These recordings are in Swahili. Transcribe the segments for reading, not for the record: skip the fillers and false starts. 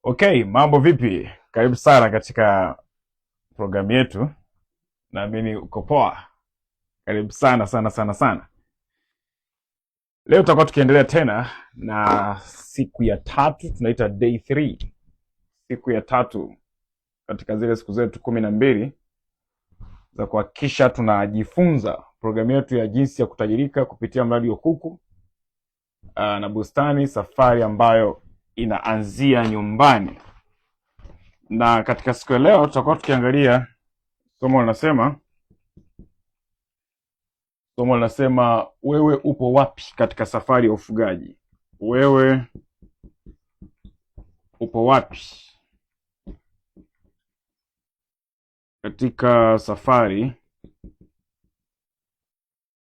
Okay, mambo vipi? Karibu sana katika programu yetu. Naamini uko poa. Karibu sana sana sana sana. Leo tutakuwa tukiendelea tena na siku ya tatu, tunaita day 3. Siku ya tatu katika zile siku zetu 12 za kuhakikisha tunajifunza programu yetu ya jinsi ya kutajirika kupitia mradi wa kuku na bustani, safari ambayo inaanzia nyumbani. Na katika siku ya leo tutakuwa tukiangalia somo linasema wewe upo wapi katika safari ya ufugaji? Wewe upo wapi katika safari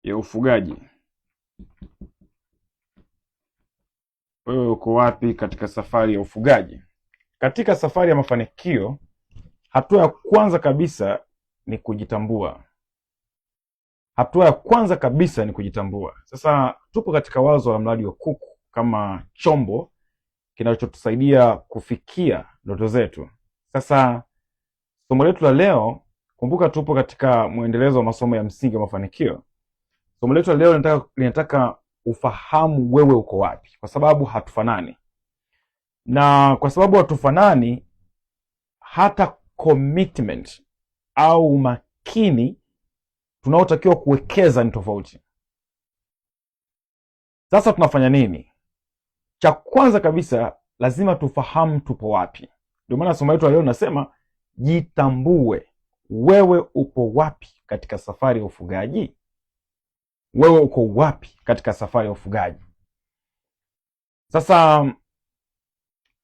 ya ufugaji? Wewe uko wapi katika safari ya ufugaji? Katika safari ya mafanikio, hatua ya kwanza kabisa ni kujitambua. Hatua ya kwanza kabisa ni kujitambua. Sasa tupo katika wazo la mradi wa kuku kama chombo kinachotusaidia kufikia ndoto zetu. Sasa somo letu la leo, kumbuka tupo katika mwendelezo wa masomo ya msingi wa mafanikio. Somo letu la leo linataka ufahamu wewe uko wapi, kwa sababu hatufanani. Na kwa sababu hatufanani, hata commitment au umakini tunaotakiwa kuwekeza ni tofauti. Sasa tunafanya nini? Cha kwanza kabisa lazima tufahamu tupo wapi. Ndio maana somo letu leo nasema jitambue. Wewe upo wapi katika safari ya ufugaji? Wewe uko wapi katika safari ya ufugaji? Sasa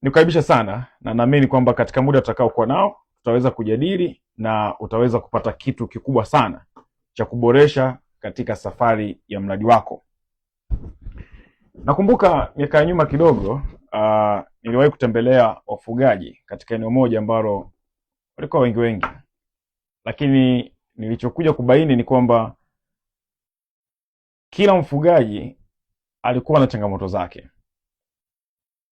nikukaribisha sana, na naamini kwamba katika muda tutakao kuwa nao tutaweza kujadili na utaweza kupata kitu kikubwa sana cha kuboresha katika safari ya mradi wako. Nakumbuka miaka ya nyuma kidogo, niliwahi kutembelea wafugaji katika eneo moja ambalo walikuwa wengi, lakini nilichokuja kubaini ni kwamba kila mfugaji alikuwa na changamoto zake.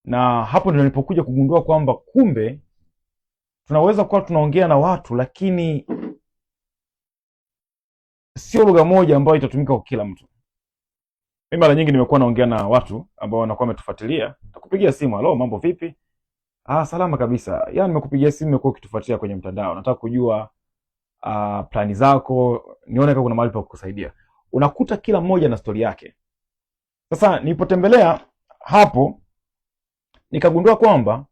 Na hapo ndio nilipokuja kugundua kwamba kumbe tunaweza kuwa tunaongea na watu, lakini sio lugha moja ambayo itatumika kwa kila mtu. Mimi mara nyingi nimekuwa naongea na watu ambao wanakuwa wametufuatilia, nakupigia simu, halo, mambo vipi? Salama kabisa. Nimekupigia simu, nimekuwa ukitufuatilia kwenye mtandao. Nataka kujua plani zako, nione kama kuna mahali pa kukusaidia. Unakuta kila mmoja na stori yake. Sasa nilipotembelea hapo nikagundua kwamba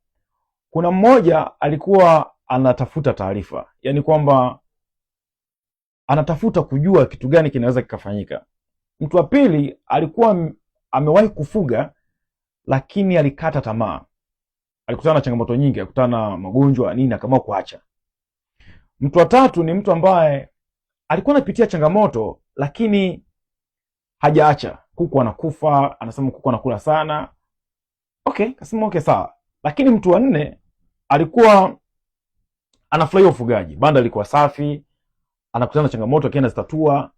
kuna mmoja alikuwa anatafuta taarifa. Yaani kwamba anatafuta kujua kitu gani kinaweza kikafanyika. Mtu wa pili alikuwa amewahi kufuga lakini alikata tamaa. Alikutana na changamoto nyingi, alikutana na magonjwa nini, akaamua kuacha. Mtu wa tatu ni mtu ambaye alikuwa anapitia changamoto lakini hajaacha. Kuku anakufa, anasema kuku anakula sana. Kasema okay sawa. Lakini mtu wa nne alikuwa anafurahia ufugaji. Banda lilikuwa safi, anakutana na changamoto akienda zitatua,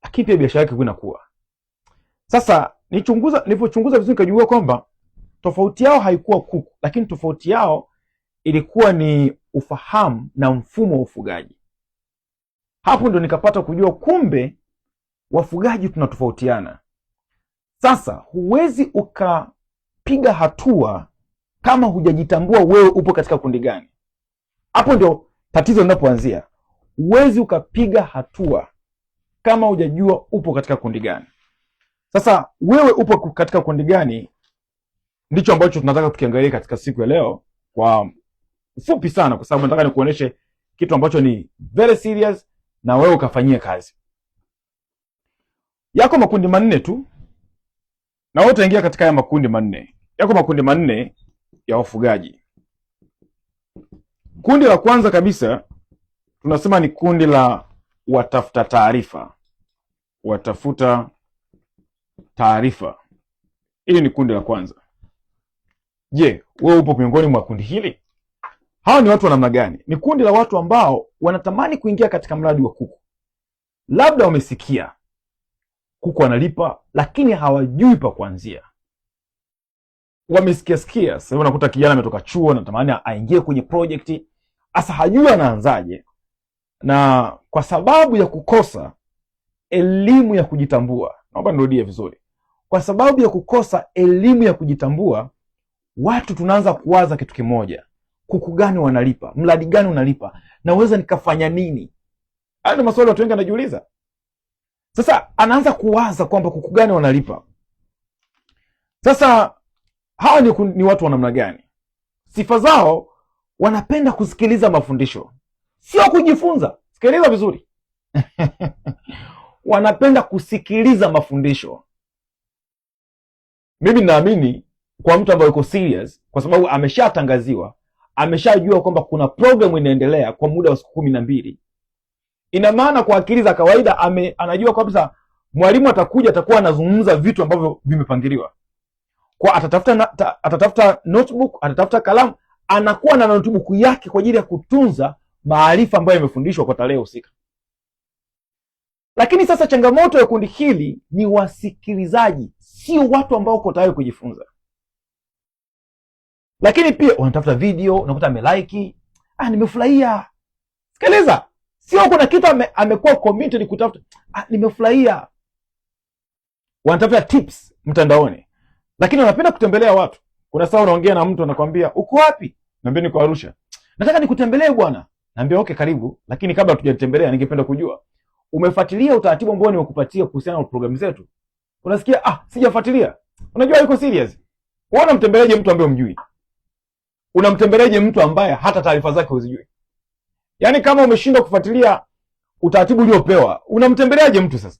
lakini pia biashara yake inakuwa. Sasa nilipochunguza vizuri nikajua kwamba tofauti yao haikuwa kuku, lakini tofauti yao ilikuwa ni ufahamu na mfumo wa ufugaji. Hapo ndo nikapata kujua kumbe wafugaji tunatofautiana. Sasa huwezi ukapiga hatua kama hujajitambua wewe upo katika kundi gani. Hapo ndio tatizo linapoanzia. Huwezi ukapiga hatua kama hujajua upo katika kundi gani. Sasa wewe upo katika kundi gani, ndicho ambacho tunataka tukiangalia katika siku ya leo kwa ufupi sana, kwa sababu nataka nikuoneshe kitu ambacho ni very serious na wewe ukafanyia kazi. Yako makundi manne tu, na wewe utaingia katika haya makundi manne. Yako makundi manne ya wafugaji. Kundi la kwanza kabisa tunasema ni kundi la watafuta taarifa. Watafuta taarifa. Hili ni kundi la kwanza. Je, wewe upo miongoni mwa kundi hili? Hawa ni watu wa namna gani? Ni kundi la watu ambao wanatamani kuingia katika mradi wa kuku. Labda wamesikia kuku analipa, lakini hawajui pa kuanzia. wamesikia. Sasa unakuta kijana ametoka chuo, natamani aingie kwenye project, hasa hajui anaanzaje, na kwa sababu ya kukosa elimu ya kujitambua, naomba nirudie vizuri, kwa sababu ya kukosa elimu ya kujitambua, watu tunaanza kuwaza kitu kimoja: kuku gani wanalipa, mradi gani unalipa, naweza nikafanya nini? Hayo ndio maswali watu wengi wanajiuliza. Sasa anaanza kuwaza kwamba kuku gani wanalipa. Sasa hawa ni watu wa namna gani? Sifa zao, wanapenda kusikiliza mafundisho, sio kujifunza. Sikiliza vizuri wanapenda kusikiliza mafundisho. Mimi naamini kwa mtu ambaye yuko serious, kwa sababu ameshatangaziwa, ameshajua kwamba kuna programu inaendelea kwa muda wa siku 12. Ina maana kwa akili za kawaida anajua kabisa mwalimu atakuja, atakuwa anazungumza vitu ambavyo vimepangiliwa. Kwa atatafuta notebook, atatafuta kalamu, anakuwa na notebook yake kwa ajili ya kutunza maarifa ambayo yamefundishwa kwa tarehe husika. Lakini sasa changamoto ya kundi hili ni wasikilizaji, sio watu ambao wako tayari kujifunza. Lakini pia wanatafuta video, unakuta amelike, nimefurahia. Sikiliza, sio kuna kitu amekuwa committed kutafuta, nimefurahia. Wanatafuta tips mtandaoni, lakini wanapenda kutembelea watu. Kuna saa unaongea na mtu anakwambia, uko wapi? Naambia niko Arusha. Nataka nikutembelee bwana. Naambia okay, karibu, lakini kabla hatujatembelea ningependa kujua umefuatilia utaratibu ambao nimekupatia kuhusiana na programu zetu. Unasikia, sijafuatilia. Unajua yuko serious. Wewe unamtembeleaje mtu ambaye umjui? Unamtembeleaje mtu ambaye hata taarifa zake huzijui? Yaani kama umeshindwa kufuatilia utaratibu uliopewa, unamtembeleaje mtu sasa?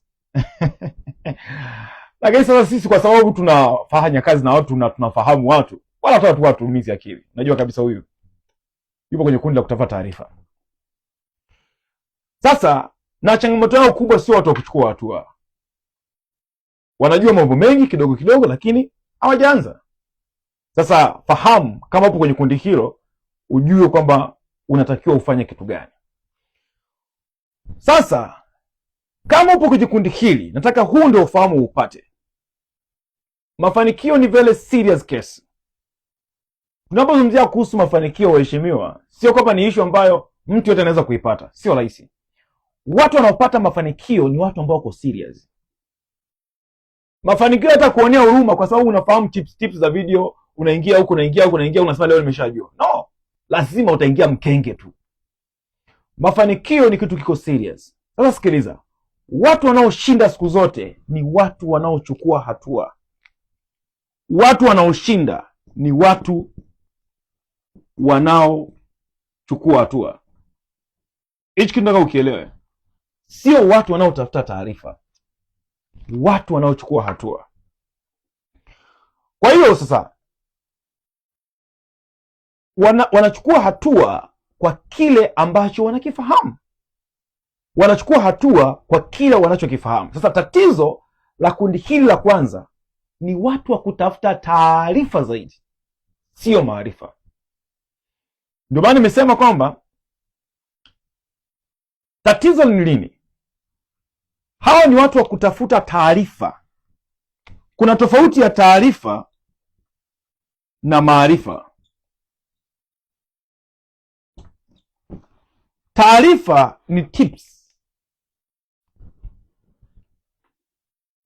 Lakini sasa sisi kwa sababu tunafanya kazi na watu na tunafahamu watu, wala hata watu umizi akili. Najua kabisa huyu yupo kwenye kundi la kutafuta taarifa. Sasa na changamoto yao kubwa sio watu wa kuchukua hatua. Wanajua mambo mengi kidogo kidogo, lakini hawajaanza. Sasa fahamu kama upo kwenye kundi hilo, ujue kwamba unatakiwa ufanye kitu gani. Sasa kama upo kwenye kundi hili, nataka huu ndio ufahamu upate. Mafanikio ni very serious case. Tunapozungumzia kuhusu mafanikio, waheshimiwa, sio kwamba ni issue ambayo mtu yote anaweza kuipata, sio rahisi. Watu wanaopata mafanikio ni watu ambao wako serious. Mafanikio hata kuonea huruma kwa sababu unafahamu tips za video, unaingia huko unasema leo nimeshajua. No, lazima utaingia mkenge tu. Mafanikio ni kitu kiko serious. Sasa sikiliza, watu wanaoshinda siku zote ni watu wanaochukua hatua. Watu wanaoshinda ni watu wanaochukua hatua. Hichi kitu nataka ukielewe. Sio watu wanaotafuta taarifa, watu wanaochukua hatua. Kwa hiyo sasa wanachukua hatua kwa kile ambacho wanakifahamu. Wanachukua hatua kwa kile wanachokifahamu. Sasa tatizo la kundi hili la kwanza ni watu wa kutafuta taarifa zaidi, sio maarifa. Ndio maana nimesema kwamba tatizo ni lini? Hawa ni watu wa kutafuta taarifa. Kuna tofauti ya taarifa na maarifa. Taarifa ni tips.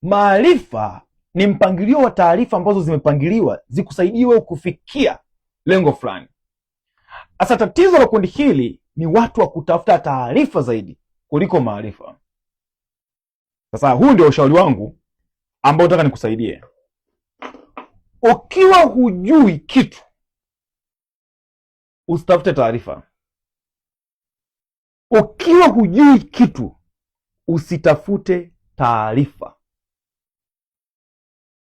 Maarifa ni mpangilio wa taarifa ambazo zimepangiliwa zikusaidie wewe kufikia lengo fulani. Sasa tatizo la kundi hili ni watu wa kutafuta taarifa zaidi kuliko maarifa. Sasa huu ndio ushauri wangu ambao nataka nikusaidie. Ukiwa hujui kitu, usitafute taarifa. Ukiwa hujui kitu, usitafute taarifa.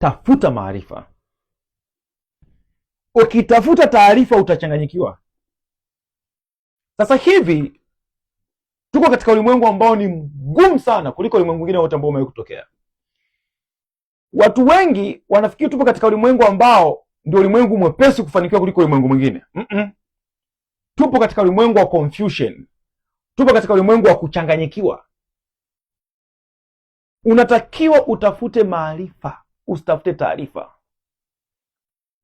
Tafuta maarifa. Ukitafuta taarifa utachanganyikiwa. Sasa hivi tuko katika ulimwengu ambao ni mgumu sana kuliko ulimwengu mwingine wote ambao umewahi kutokea. Watu wengi wanafikiri tupo katika ulimwengu ambao ndio ulimwengu mwepesi kufanikiwa kuliko ulimwengu mwingine. Tupo katika ulimwengu wa confusion. Tupo katika ulimwengu wa kuchanganyikiwa. Unatakiwa utafute maarifa, usitafute taarifa.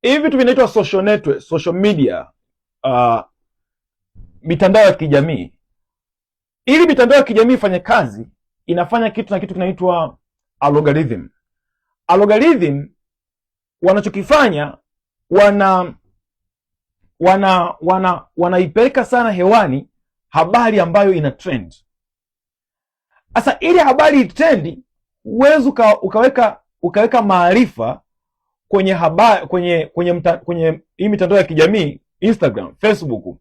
Hivi vitu vinaitwa social network, social media, mitandao ya kijamii. Ili mitandao ya kijamii ifanye kazi, inafanya kitu kinaitwa algorithm. Algorithm wanachokifanya, wanaipeleka sana hewani habari ambayo ina trend. Sasa ili habari trend, huwezi ukaweka maarifa kwenye habari kwenye hii mitandao ya kijamii, Instagram, Facebook,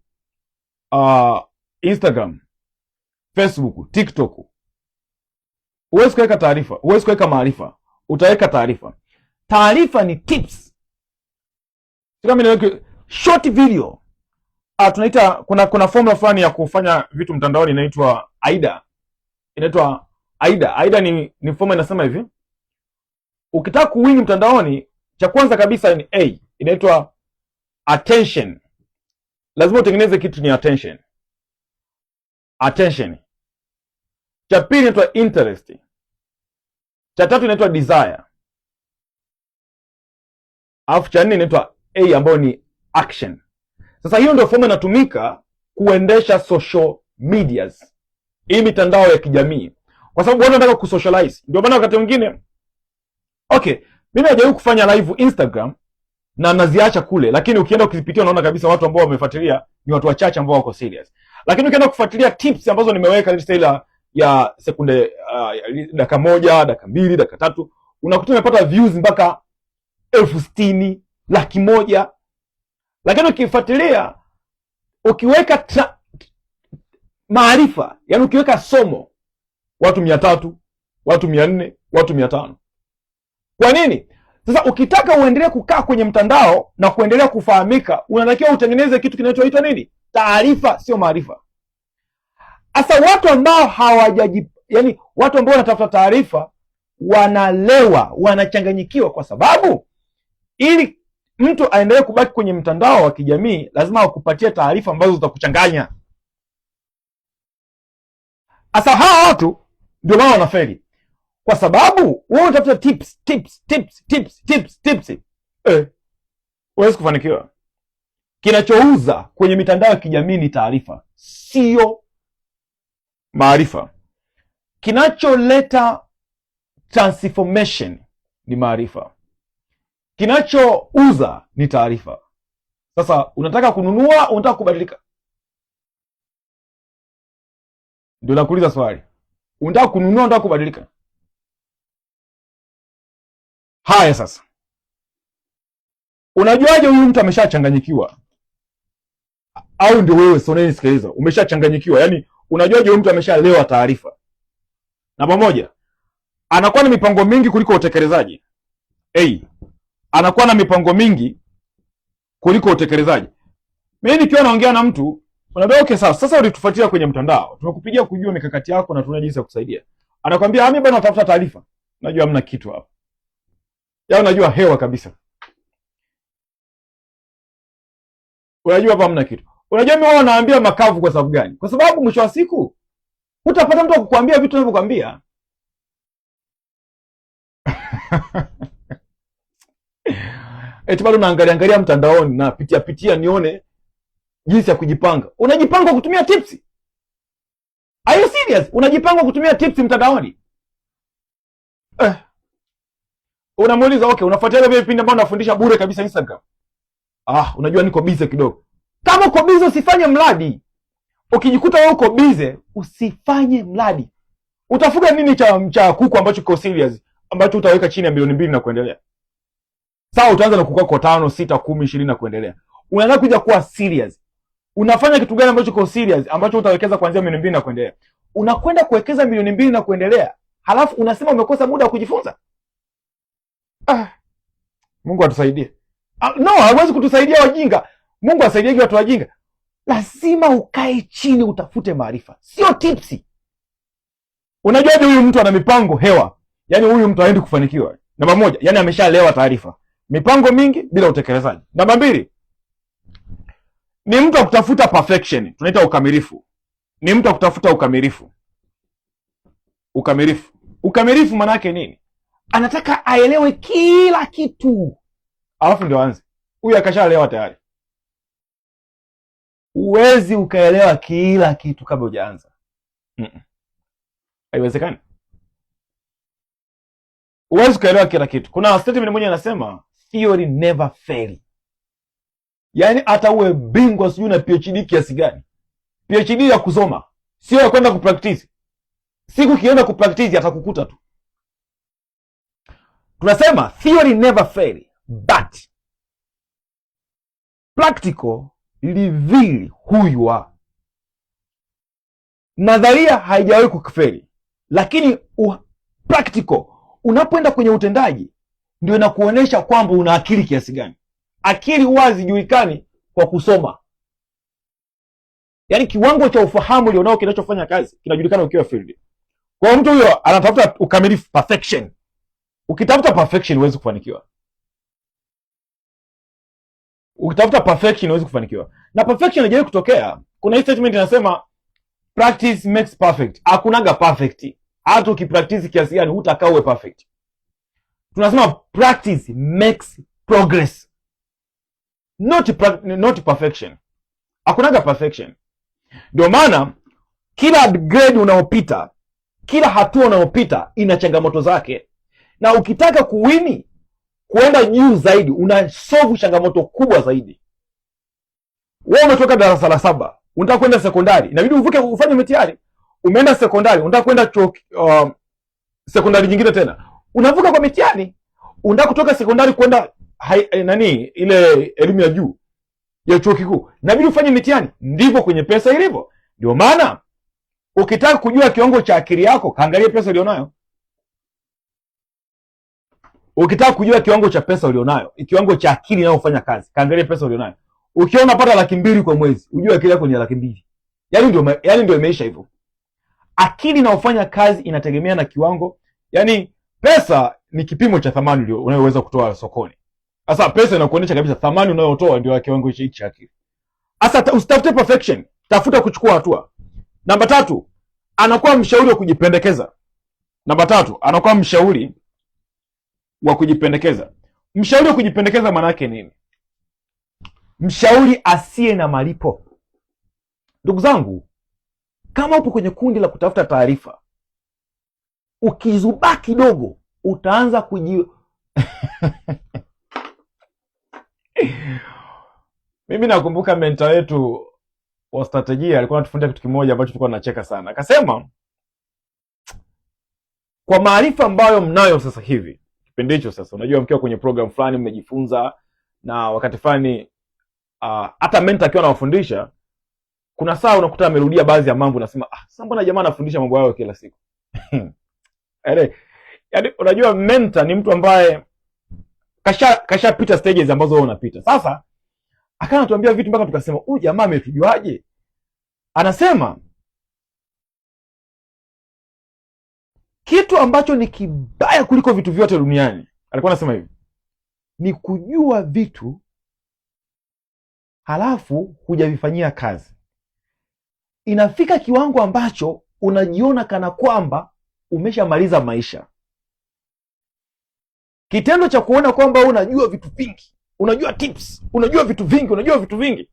Instagram, Facebook, TikTok. Huwezi kuweka taarifa, huwezi kuweka maarifa, utaweka taarifa. Taarifa ni tips. Kama niweke short video, tunaita kuna formula fulani ya kufanya vitu mtandaoni inaitwa AIDA. Inaitwa AIDA. AIDA ni formula inasema hivi: ukitaka kuwini mtandaoni, cha kwanza kabisa ni A, inaitwa attention. Lazima utengeneze kitu ni attention. Attention. Cha pili inaitwa interest. Cha tatu inaitwa desire. Alafu cha nne inaitwa A ambayo ni action. Sasa hiyo ndio formula inatumika kuendesha social medias, hii mitandao ya kijamii, kwa sababu watu wanataka kusocialize. Ndio maana wakati mwingine, okay, mimi najaribu kufanya live Instagram na naziacha kule, lakini ukienda ukizipitia unaona kabisa watu ambao wamefuatilia ni watu wachache ambao wako serious. Lakini ukienda kufuatilia tips ambazo nimeweka list ya sekunde, dakika moja, dakika mbili, dakika tatu, unakuta umepata views mpaka 60,000, 100,000. Lakini ukifuatilia, ukiweka maarifa, yani ukiweka somo, watu 300, watu 400, watu 500. Kwa nini? Sasa ukitaka uendelee kukaa kwenye mtandao na kuendelea kufahamika, unatakiwa utengeneze kitu kinachoitwa nini? Taarifa, sio maarifa. Sasa watu ambao yani watu ambao wanatafuta taarifa wanalewa, wanachanganyikiwa, kwa sababu ili mtu aendelee kubaki kwenye mtandao wa kijamii lazima akupatie taarifa ambazo zitakuchanganya. Sasa hawa watu ndio wao wanafeli, kwa sababu wewe unatafuta tips. Huwezi kufanikiwa. Kinachouza kwenye mitandao ya kijamii ni taarifa, sio maarifa. Kinacholeta transformation ni maarifa. Kinachouza ni taarifa. Sasa unataka kununua, unataka kubadilika? Ndio nakuuliza swali. Unataka kununua, unataka kubadilika? Haya, sasa unajuaje huyu mtu ameshachanganyikiwa? Au ndio wewe sio unanisikiliza umeshachanganyikiwa? Yaani unajuaje huyu mtu ameshalewa taarifa? Namba moja, anakuwa na mipango mingi kuliko utekelezaji. Anakuwa na mipango mingi kuliko utekelezaji. Mimi nikiwa naongea na mtu, unaambia okay, sasa ulitufuatilia kwenye mtandao, tumekupigia kujua mikakati yako na tunaona jinsi ya kusaidia. Anakwambia mimi bwana natafuta taarifa. Najua hamna kitu hapo. Yao najua hewa kabisa. Unajua hapa hamna kitu. Unajua mimi wao naambia makavu kwa sababu gani? Kwa sababu mwisho wa siku utapata mtu akukwambia vitu ninavyokuambia. Eti bado naangalia mtandaoni na pitia nione jinsi ya kujipanga. Unajipanga kutumia tips? Are you serious? Unajipanga kutumia tips mtandaoni? Unamuuliza okay, unafuatilia vile vipindi ambavyo nafundisha bure kabisa Instagram. Unajua niko busy kidogo. Kama uko busy usifanye mradi. Ukijikuta wewe uko busy, usifanye mradi. Utafuga nini cha kuku ambacho kiko serious, ambacho utaweka chini ya milioni 2 na kuendelea? Sawa, utaanza na kuku kwa 5, 6, 10, 20 na kuendelea. Unaanza kuja kuwa serious. Unafanya kitu gani ambacho kiko serious, ambacho utawekeza kuanzia milioni 2 na kuendelea? Unakwenda kuwekeza milioni 2 na kuendelea, halafu unasema umekosa muda wa kujifunza? Mungu atusaidie. No, hawezi kutusaidia wajinga. Mungu asaidie watu wajinga. Lazima ukae chini utafute maarifa, sio tipsi. Unajuaje huyu mtu ana mipango hewa? Yaani huyu mtu haendi kufanikiwa. Namba moja, yani ameshalewa taarifa. Mipango mingi bila utekelezaji. Namba 2, ni mtu wa kutafuta perfection. Tunaita ukamilifu. Ni mtu wa kutafuta ukamilifu. Ukamilifu maana yake nini? Anataka aelewe kila kitu, alafu ndio aanze. huyu akashaelewa tayari. Huwezi ukaelewa kila kitu kabla hujaanza. Haiwezekani. Huwezi ukaelewa kila kitu. Kuna statement moja inasema theory never fail. Yaani hata uwe bingwa sijui na PhD kiasi gani, PhD ya kusoma, sio ya kwenda kupractice. Siku kienda kupractice atakukuta tu. Tunasema theory never fail, but practical reveal who you are. Nadharia haijawahi kukufeli, lakini practical unapoenda kwenye utendaji ndio inakuonesha kwamba una akili kiasi gani. Akili huwa hazijulikani kwa kusoma. Yaani kiwango cha ufahamu ulionao kinachofanya kazi kinajulikana ukiwa field. Kwa mtu huyo anatafuta ukamilifu, perfection. Ukitafuta perfection huwezi kufanikiwa. Ukitafuta perfection huwezi kufanikiwa. Na perfection haijawahi kutokea. Kuna hii statement inasema practice makes perfect. Hakunaga perfect. Hata ukipractice kiasi gani hutakaa uwe perfect. Tunasema practice makes progress. Not perfection. Hakunaga perfection. Ndio maana kila grade unaopita, kila hatua unaopita ina changamoto zake. Na ukitaka kuwini, kuenda juu zaidi, una solve changamoto kubwa zaidi. Wewe umetoka darasa la 7, unataka kwenda sekondari, inabidi uvuke ufanye mitihani. Umeenda sekondari, unataka kwenda sekondari nyingine tena, unavuka kwa mitihani. Unataka kutoka sekondari kwenda ile elimu ya juu ya chuo kikuu, inabidi ufanye mitihani. Ndivyo kwenye pesa ilivyo. Ndio maana ukitaka kujua kiwango cha akili yako, kaangalie pesa ulionayo. Ukitaka kujua kiwango cha pesa ulionayo, kiwango cha akili inayofanya kazi, kaangalie pesa ulionayo. Ukiona pata 200,000 kwa mwezi, ujue akili yako ni 200,000. Yaani ndio imeisha hivyo. Akili inayofanya kazi inategemea na kiwango. Yaani pesa ni kipimo cha thamani unayoweza kutoa sokoni. Sasa pesa inakuonyesha kabisa thamani unayotoa ndio kiwango hicho cha akili. Sasa usitafute perfection, tafuta kuchukua hatua. Namba 3, anakuwa mshauri wa kujipendekeza. Namba 3, anakuwa mshauri wa kujipendekeza. Mshauri wa kujipendekeza maana yake nini? Mshauri asiye na malipo. Ndugu zangu, kama upo kwenye kundi la kutafuta taarifa, ukizubaa kidogo utaanza Mimi nakumbuka mentor wetu wa strategia alikuwa anatufundisha kitu kimoja ambacho tulikuwa tunacheka sana. Akasema kwa maarifa ambayo mnayo sasa hivi, kipindi hicho sasa, unajua mkiwa kwenye program fulani mmejifunza, na wakati fulani hata mentor akiwa anawafundisha, kuna saa unakuta amerudia baadhi ya mambo, unasema sasa mbona jamaa anafundisha mambo hayo kila siku? Yaani unajua mentor ni mtu ambaye kashapita stages ambazo wewe unapita. Sasa akawa anatuambia vitu mpaka tukasema huyu jamaa ametujuaje? Anasema kitu ambacho ni kibaya kuliko vitu vyote duniani, alikuwa anasema hivi, ni kujua vitu halafu hujavifanyia kazi. Inafika kiwango ambacho unajiona kana kwamba umeshamaliza maisha. Kitendo cha kuona kwamba unajua vitu vingi, unajua tips, unajua vitu vingi.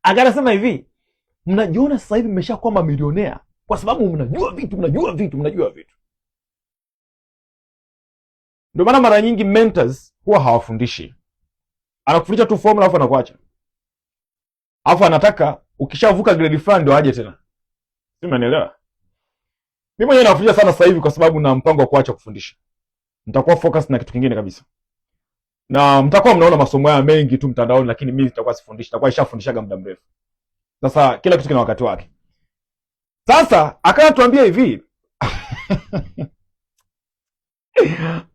Akasema hivi, mnajiona sasa hivi mmeshakuwa mamilionea kwa sababu mnajua vitu. Ndio maana mara nyingi mentors huwa hawafundishi. Anakufundisha tu formula alafu anakuacha. Alafu anataka ukishavuka grade fulani ndio aje tena. Sio, umeelewa? Mimi mwenyewe nafundisha sana sasa hivi kwa sababu na mpango wa kuacha kufundisha. Nitakuwa focus na kitu kingine kabisa. Na mtakuwa mnaona masomo haya mengi tu mtandaoni, lakini mimi nitakuwa sifundishi, nitakuwa nishafundishaga muda mrefu. Sasa kila kitu kina wakati wake. Sasa akatuambia hivi.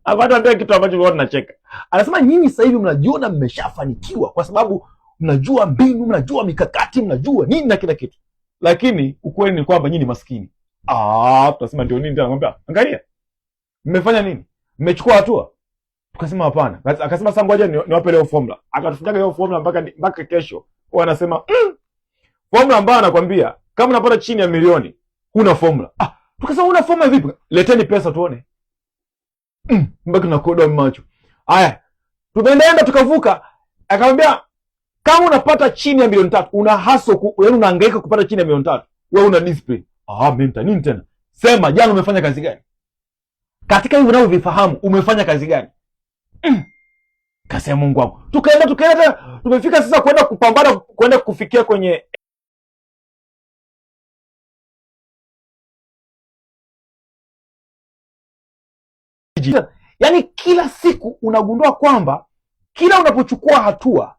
Akatuambia kitu ambacho watu tunacheka. Anasema nyinyi sasa hivi mnajiona mmeshafanikiwa kwa sababu mnajua mbinu, mnajua mikakati, mnajua nini na kila kitu. Lakini ukweli ni kwamba nyinyi maskini. Tutasema ndio nini tena? Anamwambia, angalia. Mmefanya nini? Mmechukua hatua? Tukasema hapana. Akasema sasa ngoja niwape leo formula. Akatufunga hiyo formula mpaka kesho. Kwa anasema formula ambayo anakuambia kama unapata chini ya milioni huna formula. Tukasema una formula vipi? Leteni pesa tuone. Mpaka na koda macho. Haya. Tumeenda tukavuka. Akamwambia kama unapata chini ya milioni 3, una hustle, yaani unahangaika kupata chini ya milioni 3, wewe una discipline. Mentor nini tena? Sema jana umefanya kazi gani? Katika hivyo unavyovifahamu umefanya kazi gani? Kasema Mungu wangu. Tukaenda tumefika sasa kwenda kupambana, kwenda kufikia kwenye yaani kila siku unagundua kwamba kila unapochukua hatua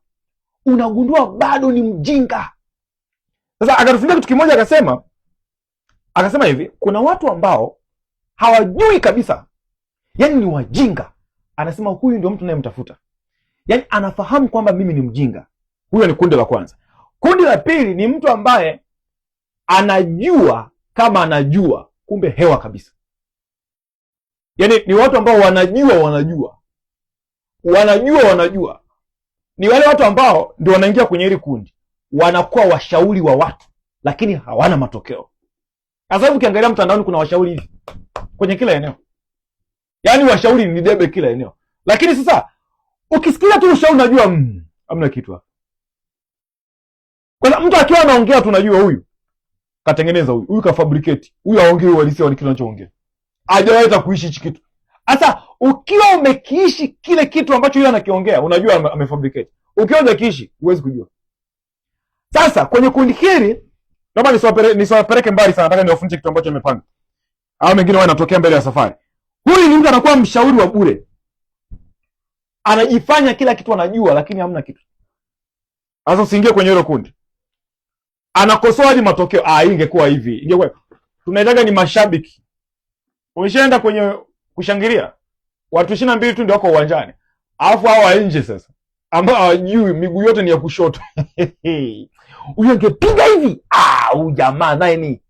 unagundua bado ni mjinga. Sasa akatufundisha kitu kimoja, akasema hivi, kuna watu ambao hawajui kabisa, yaani ni wajinga. Anasema huyu ndio mtu nayemtafuta, yaani anafahamu kwamba mimi ni mjinga. Huyo ni kundi la kwanza. Kundi la pili ni mtu ambaye anajua kama anajua, kumbe hewa kabisa. Yaani ni watu ambao wanajua. Ni wale watu ambao ndio wanaingia kwenye hili kundi, wanakuwa washauri wa watu lakini hawana matokeo. Sasa hivi ukiangalia mtandaoni kuna washauri hivi kwenye kila eneo, yaani washauri ni debe kila eneo, lakini sasa ukisikia tu ushauri unajua hamna kitu hapa. Kwa mtu akiwa anaongea tunajua huyu katengeneza, huyu kafabricate, huyu haongei uhalisia wa kile anachoongea, hajawahi kuishi hichi kitu. Sasa ukiwa umekiishi kile kitu ambacho yeye anakiongea, unajua amefabricate. Ukiwa hujakiishi huwezi kujua. Sasa kwenye kundi hili naomba nisiwapeleke mbali sana, nataka niwafundishe kitu ambacho nimepanga. Hao mengine wanatokea mbele ya safari. Huyu ni mtu anakuwa mshauri wa bure. Anajifanya kila kitu anajua lakini hamna kitu. Sasa usiingie kwenye hilo kundi. Anakosoa hadi matokeo. Ingekuwa hivi. Ingekuwa. Tunaitaka ni mashabiki. Umeshaenda kwenye kushangilia, watu 22 tu ndio wako uwanjani, alafu hao wa nje sasa ambao hawajui, miguu yote ni ya kushoto. Huyo angepiga hivi, huyu jamaa naye ni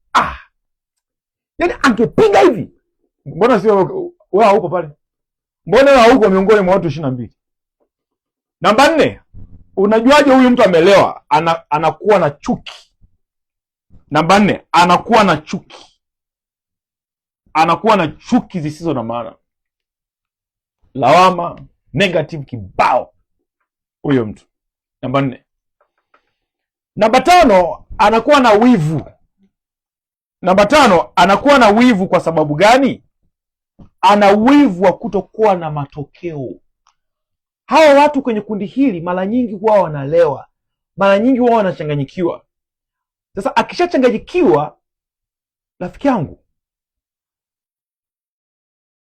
yaani angepiga hivi. Mbona sio wewe haupo pale? Mbona wewe hauko miongoni mwa watu 22? Namba 4, unajuaje huyu mtu amelewa? Anakuwa na chuki. Namba 4, anakuwa na chuki zisizo na maana, lawama, negative kibao, huyo mtu. Namba 4. Namba 5, anakuwa na wivu. Namba 5, anakuwa na wivu. Kwa sababu gani? Ana wivu wa kutokuwa na matokeo. Hawa watu kwenye kundi hili mara nyingi huwa wanalewa, mara nyingi huwa wanachanganyikiwa. Sasa akishachanganyikiwa, rafiki yangu,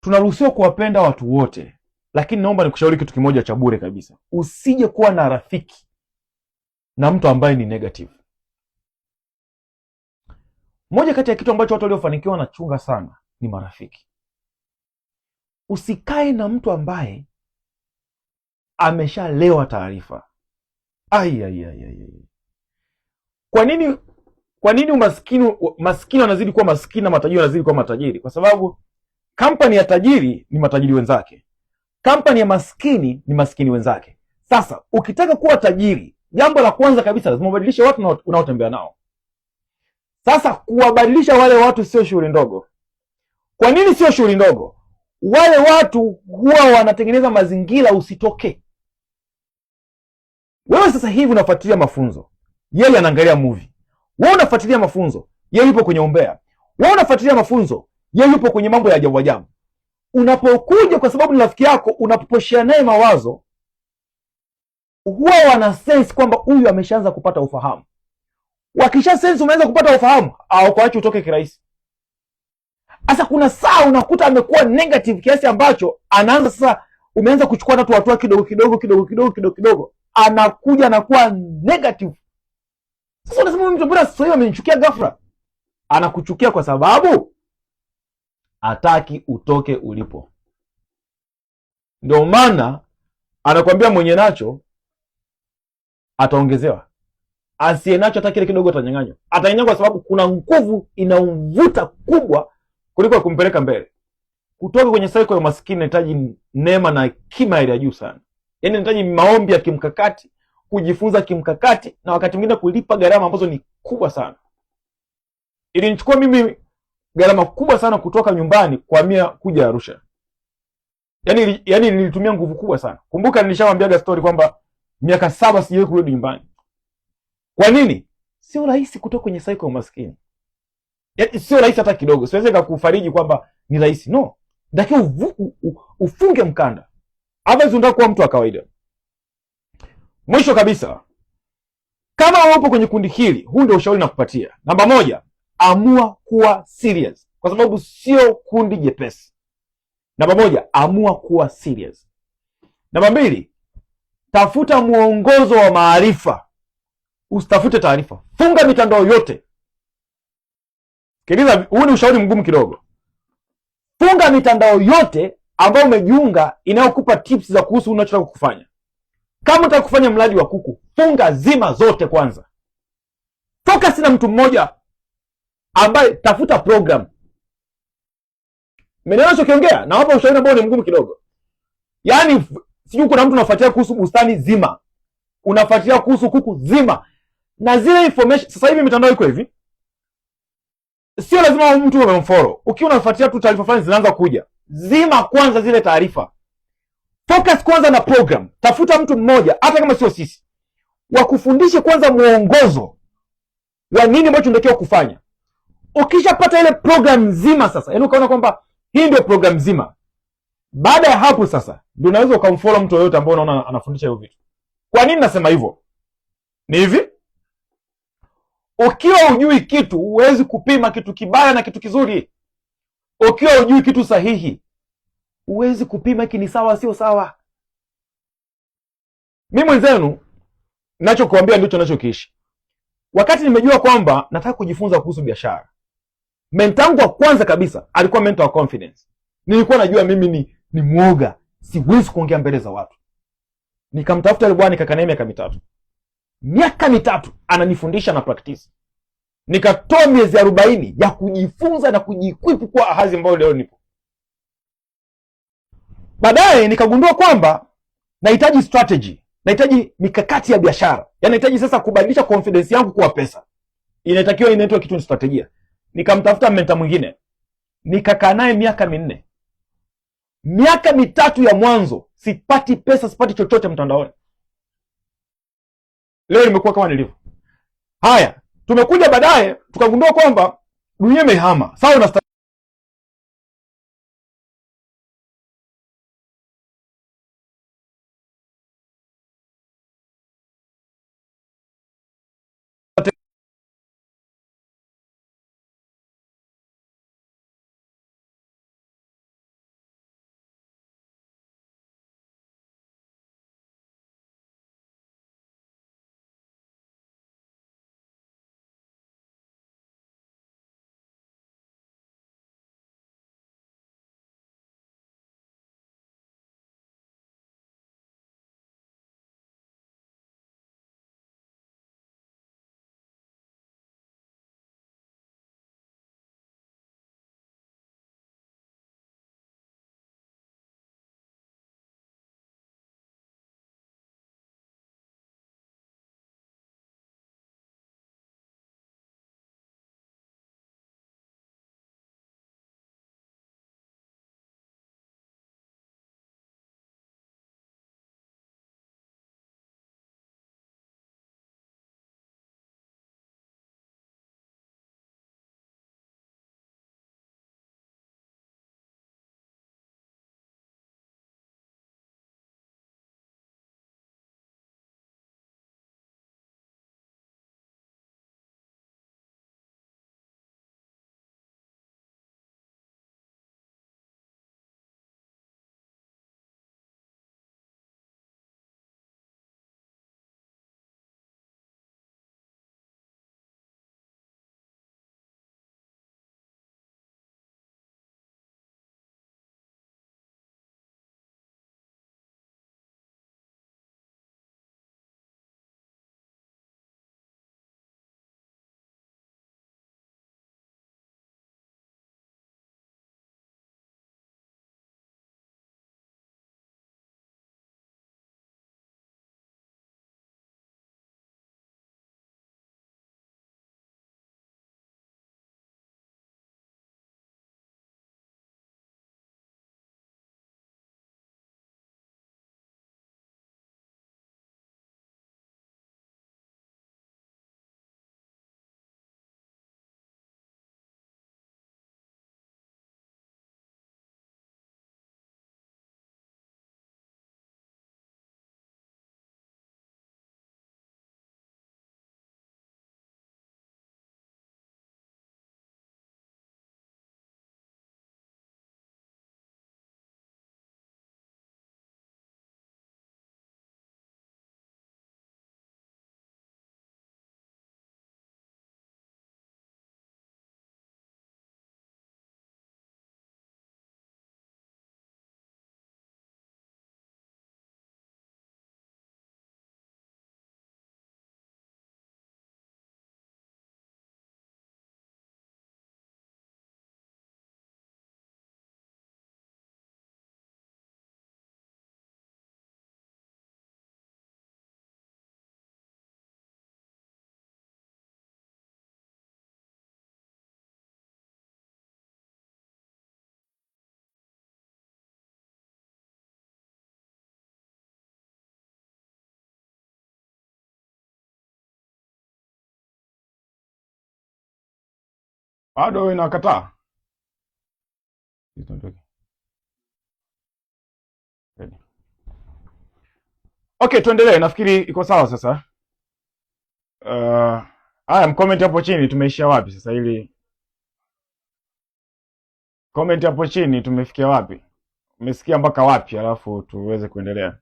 tunaruhusiwa kuwapenda watu wote, lakini naomba nikushauri kitu kimoja cha bure kabisa. Usije kuwa na rafiki na mtu ambaye ni negative. Moja kati ya kitu ambacho watu waliofanikiwa wanachunga sana ni marafiki. Usikae na mtu ambaye ameshalewa taarifa. Kwa nini maskini wanazidi kuwa maskini na matajiri wanazidi kuwa matajiri? Kwa sababu kampani ya tajiri ni matajiri wenzake, kampani ya maskini ni maskini wenzake. Sasa ukitaka kuwa tajiri, jambo la kwanza kabisa lazima ubadilishe watu unaotembea nao. Sasa kuwabadilisha wale watu sio shughuli ndogo. Kwa nini sio shughuli ndogo? Wale watu huwa wanatengeneza mazingira usitoke. Wewe sasa hivi unafuatilia mafunzo, yeye anaangalia movie. Wewe unafuatilia mafunzo, yeye yupo kwenye umbea. Wewe unafuatilia mafunzo, yeye yupo kwenye mambo ya ajabu ajabu. Unapokuja kwa sababu ni rafiki yako, unaposhare naye mawazo, huwa wana sense kwamba huyu ameshaanza kupata ufahamu. Wakisha sense umeanza kupata ufahamu, au kuacha utoke kirahisi. Sasa kuna saa unakuta amekuwa negative kiasi ambacho anaanza sasa, umeanza kuchukua watu hatua kidogo, anakuja anakuwa negative. Sasa unasema mtu mbona sasa hivi amenichukia ghafla? Anakuchukia kwa sababu hataki utoke ulipo. Ndio maana anakuambia mwenye nacho ataongezewa, asiye nacho hata kile kidogo atanyang'anywa. Atanyang'anywa kwa sababu kuna nguvu inamvuta kubwa kuliko kumpeleka mbele. Kutoka kwenye cycle ya umaskini inahitaji neema na hekima ya juu sana. Yaani inahitaji maombi ya kimkakati, kujifunza kimkakati, na wakati mwingine kulipa gharama ambazo ni kubwa sana. Ilinichukua mimi gharama kubwa sana kutoka nyumbani kuhamia kuja Arusha. Yaani nilitumia nguvu kubwa sana. Kumbuka nilishawaambiaga story kwamba miaka 7 sijawahi kurudi nyumbani. Kwa nini? Sio rahisi kutoka kwenye cycle ya umaskini. Yaani sio rahisi hata kidogo. Siwezi kukufariji kwamba ni rahisi. No. Natakiwa ufunge mkanda. Otherwise unataka kuwa mtu wa kawaida. Mwisho kabisa, kama upo kwenye kundi hili, huu ndio ushauri nakupatia. Namba 1, amua kuwa serious, kwa sababu sio kundi jepesi. Namba 1, amua kuwa serious. Namba 2, tafuta mwongozo wa maarifa, usitafute taarifa. Funga mitandao yote. Sikiliza, huu ni ushauri mgumu kidogo. Funga mitandao yote ambayo umejiunga inayokupa tips za kuhusu unachotaka kufanya. Kama unataka kufanya mradi wa kuku, funga zima zote kwanza. Focus na mtu mmoja ambaye tafuta program. Meneno chokiongea na hapa ushauri ambao ni mgumu kidogo. Yaani sijui kuna mtu unafuatilia kuhusu bustani zima. Unafuatilia kuhusu kuku zima. Na zile information sasa hivi mitandao iko hivi. Sio lazima mtu umemfollow. Ukiwa unafuatilia tu taarifa fulani zinaanza kuja. Zima kwanza zile taarifa. Focus kwanza na program. Tafuta mtu mmoja hata kama sio sisi, wakufundishe kwanza mwongozo wa nini ambacho unatakiwa kufanya. Ukishapata ile program nzima sasa, yaani ukaona kwamba hii ndio program nzima, baada ya hapo sasa ndio unaweza ukamfollow mtu yoyote ambaye unaona anafundisha hiyo vitu. Kwa nini nasema hivyo? Ni hivi, ukiwa hujui kitu huwezi kupima kitu kibaya na kitu kizuri. Ukiwa hujui kitu sahihi huwezi kupima hiki ni sawa sio sawa. Mimi mwenzenu ninachokuambia ndicho ninachokiishi. Wakati nimejua kwamba nataka kujifunza kuhusu biashara, mentor wangu wa kwanza kabisa alikuwa mentor wa confidence. Nilikuwa najua mimi ni muoga, siwezi kuongea mbele za watu. Nikamtafuta yule bwana, nikakaa naye miaka mitatu ananifundisha na practice. Nikatoa miezi 40 ya kujifunza na kujiequip kwa hazi ambayo leo nipo. Baadaye nikagundua kwamba nahitaji strategy, nahitaji mikakati ya biashara. Yaani nahitaji sasa kubadilisha confidence yangu kuwa pesa. Inatakiwa inaitwa kitu ni strategia. Nikamtafuta mentor mwingine. Nikakaa naye miaka 4. Miaka 3 ya mwanzo sipati pesa, sipati chochote mtandaoni. Leo nimekuwa kama nilivyo. Haya, tumekuja baadaye tukagundua kwamba dunia imehama. Sawa na bado inakataa. Okay, tuendelee. Nafikiri iko sawa sasa. Haya, mcomment hapo chini tumeishia wapi sasa, ili comment hapo chini tumefikia wapi, umesikia mpaka wapi, alafu tuweze kuendelea.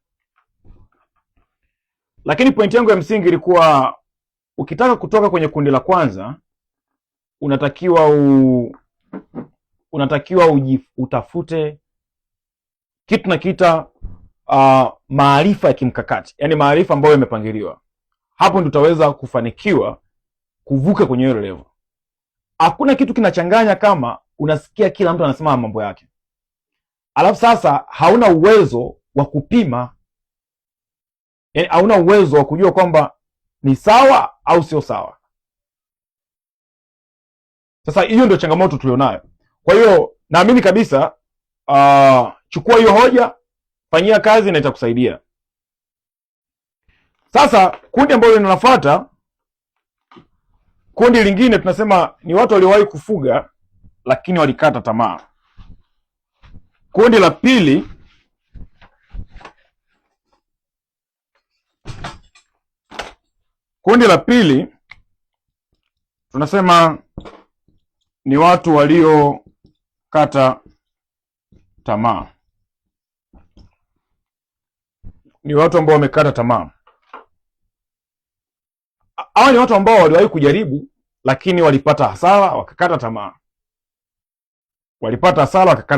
Lakini pointi yangu ya msingi ilikuwa ukitaka kutoka kwenye kundi la kwanza unatakiwa utafute kitu na kita maarifa ya kimkakati, yaani maarifa ambayo yamepangiliwa. Hapo ndio utaweza kufanikiwa kuvuka kwenye hiyo level. Hakuna kitu kinachanganya kama unasikia kila mtu anasema mambo yake, alafu sasa hauna uwezo wa kupima, yaani hauna uwezo wa kujua kwamba ni sawa au sio sawa. Sasa hiyo ndio changamoto tulionayo. Kwa hiyo naamini kabisa chukua hiyo hoja, fanyia kazi na itakusaidia. Sasa kundi ambalo linafuata, kundi lingine tunasema ni watu waliowahi kufuga lakini walikata tamaa. Kundi la pili tunasema ni watu waliokata tamaa. Ni watu ambao wamekata tamaa. Hawa ni watu ambao waliwahi kujaribu lakini walipata hasara wakakata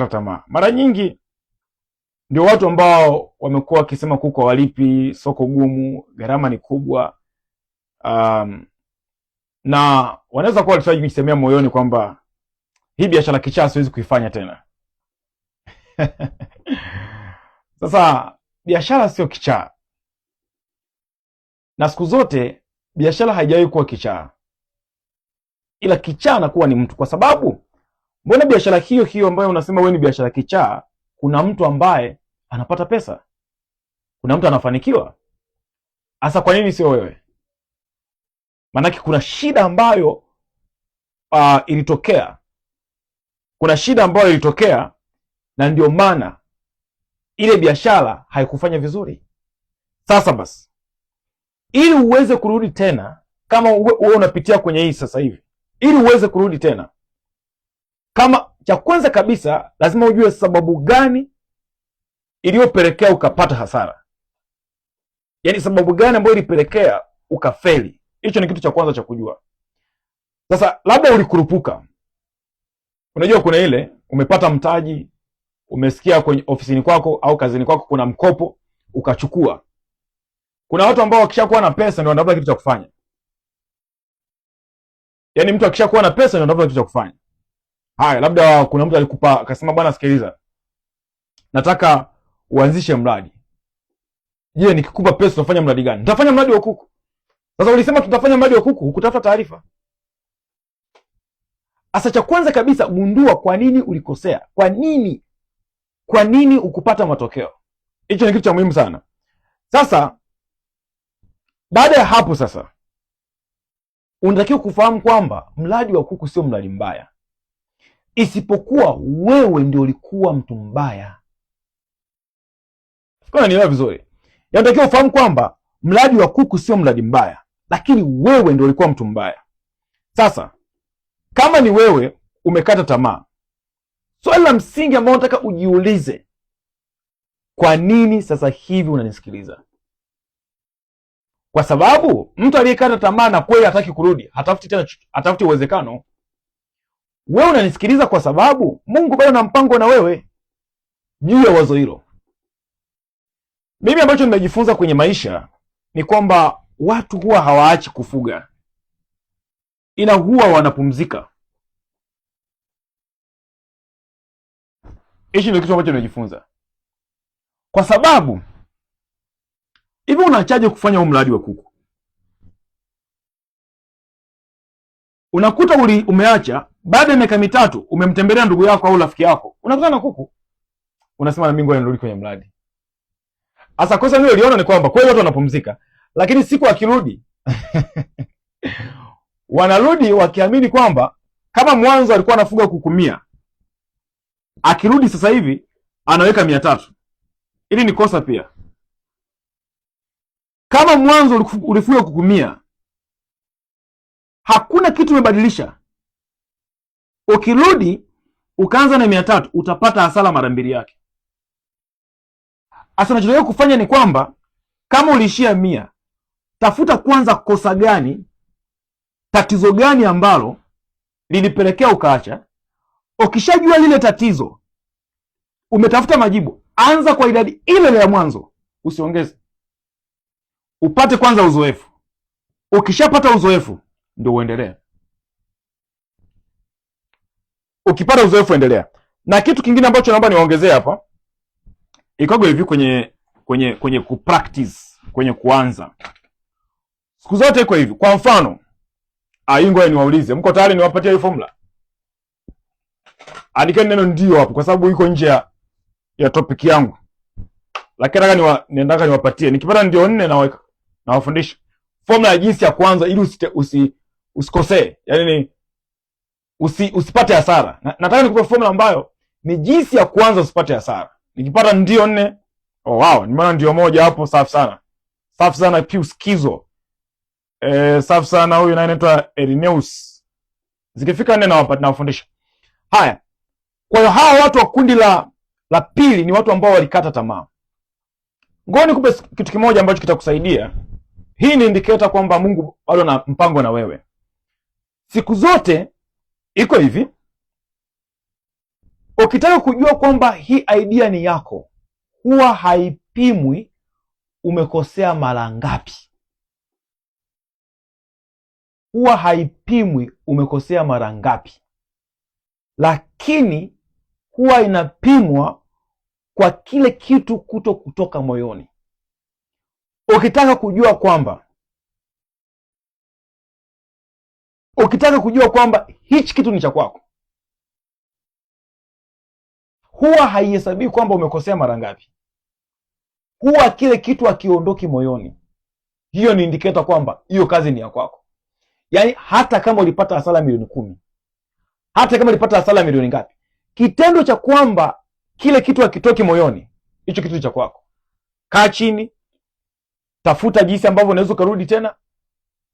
tamaa. Mara nyingi ndio watu ambao wamekuwa wakisema kuko walipi, soko gumu, gharama ni kubwa, na wanaweza kuwa walitaka kujisemea moyoni kwamba hii biashara kichaa siwezi kuifanya tena. Sasa biashara sio kichaa, na siku zote biashara haijawahi kuwa kichaa, ila kichaa anakuwa ni mtu. Kwa sababu mbona biashara hiyo ambayo unasema wewe ni biashara kichaa, kuna mtu ambaye anapata pesa, kuna mtu anafanikiwa. Hasa kwa nini sio wewe? Maanake kuna shida ambayo ilitokea. Na ndio maana ile biashara haikufanya vizuri. Sasa basi, ili uweze kurudi tena, kama wewe unapitia kwenye hii sasa hivi, ili uweze kurudi tena, kama cha kwanza kabisa lazima ujue sababu gani iliyopelekea ukapata hasara. Yaani sababu gani ambayo ilipelekea ukafeli. Hicho ni kitu cha kwanza cha kujua. Sasa labda ulikurupuka. Unajua kuna ile umepata mtaji, umesikia kwenye ofisini kwako au kazini kwako kuna mkopo, ukachukua. Kuna watu ambao wakishakuwa na pesa ndio wanatafuta kitu cha kufanya. Yaani mtu akishakuwa na pesa ndio anatafuta kitu cha kufanya. Haya, labda kuna mtu alikupa akasema, bwana sikiliza, nataka uanzishe mradi. Je, nikikupa pesa utafanya mradi gani? Nitafanya mradi wa kuku. Sasa ulisema tutafanya mradi wa kuku, hukutafuta taarifa. Asa cha kwanza kabisa gundua kwa nini ulikosea. Kwa nini ukupata matokeo. Hicho ni kitu cha muhimu sana. Sasa baada ya hapo sasa unatakiwa kufahamu kwamba mradi wa kuku sio mradi mbaya, isipokuwa wewe ndio ulikuwa mtu mbaya. Sikona nielewa vizuri. Unatakiwa ufahamu kwamba mradi wa kuku sio mradi mbaya, lakini wewe ndio ulikuwa mtu mbaya. Sasa kama ni wewe umekata tamaa, swali la msingi ambao nataka ujiulize, kwa nini sasa hivi unanisikiliza? Kwa sababu mtu aliyekata tamaa na kweli hataki kurudi, hatafuti uwezekano. Wewe unanisikiliza kwa sababu Mungu bado na mpango na wewe juu ya wazo hilo. Mimi ambacho nimejifunza kwenye maisha ni kwamba watu huwa hawaachi kufuga, ila huwa wanapumzika. Hichi ndio kitu ambacho nimejifunza. Kwa sababu hivi unachaje kufanya huu mradi wa kuku? Unakuta umeacha, baada ya miaka mitatu umemtembelea ndugu yako au rafiki yako, unakutana na kuku, unasema na mimi ngoja nirudi kwenye mradi. Asa kosa hilo uliona ni kwamba kweli watu wanapumzika, lakini siku akirudi wanarudi wakiamini kwamba Kama mwanzo alikuwa anafuga kuku 100, akirudi sasa hivi anaweka 300. Ili ni kosa pia. Kama mwanzo ulifuga kuku 100, hakuna kitu umebadilisha. Ukirudi ukaanza na 300, utapata hasara mara 2 yake. Asa unachotakiwa kufanya ni kwamba kama uliishia 100, tafuta kwanza kosa gani, tatizo gani ambalo lilipelekea ukaacha. Ukishajua lile tatizo, umetafuta majibu, anza kwa idadi ile ya mwanzo, usiongeze. Upate kwanza uzoefu. Ukishapata uzoefu ndio uendelee. Ukipata uzoefu endelea. Na kitu kingine ambacho naomba niwaongezee hapa, ikago hivi kwenye kupractice, kwenye kuanza. Siku zote iko hivi. Kwa mfano, hii ngoja niwaulize, mko tayari niwapatie hii formula? Andikeni neno ndio hapo kwa sababu iko nje ya topic yangu. Lakini nataka niwapatie. Nikipata ndio 4 naweka. Nawafundisha formula ya jinsi ya kwanza ili usikosee. Yaani usipate hasara. Nataka nikupe formula ambayo ni jinsi ya kwanza usipate hasara. Nikipata ndio 4, oh wow, nimeona ndio 1 hapo, safi sana. Safi sana Pius Kizo. Safi sana huyu anaitwa Erineus. Zikifika 4 nawafundisha. Haya. Kwa hiyo hawa watu wa kundi la pili ni watu ambao walikata tamaa. Ngoja nikupe kitu kimoja ambacho kitakusaidia. Hii ni indicator kwamba Mungu bado na mpango na wewe. Siku zote iko hivi. Ukitaka kujua kwamba hii idea ni yako, huwa haipimwi umekosea mara ngapi. Huwa haipimwi umekosea mara ngapi. Lakini huwa inapimwa kwa kile kitu kutoka moyoni. Ukitaka kujua kwamba hichi kitu ni cha kwako, huwa haihesabii kwamba umekosea mara ngapi. Huwa kile kitu hakiondoki moyoni. Hiyo ni indicator kwamba hiyo kazi ni ya kwako. Yaani hata kama ulipata hasara milioni 10, hata kama ulipata hasara milioni ngapi, kitendo cha kwamba kile kitu hakitoki moyoni, hicho kitu cha kwako. Kaa chini, tafuta jinsi ambavyo unaweza kurudi tena,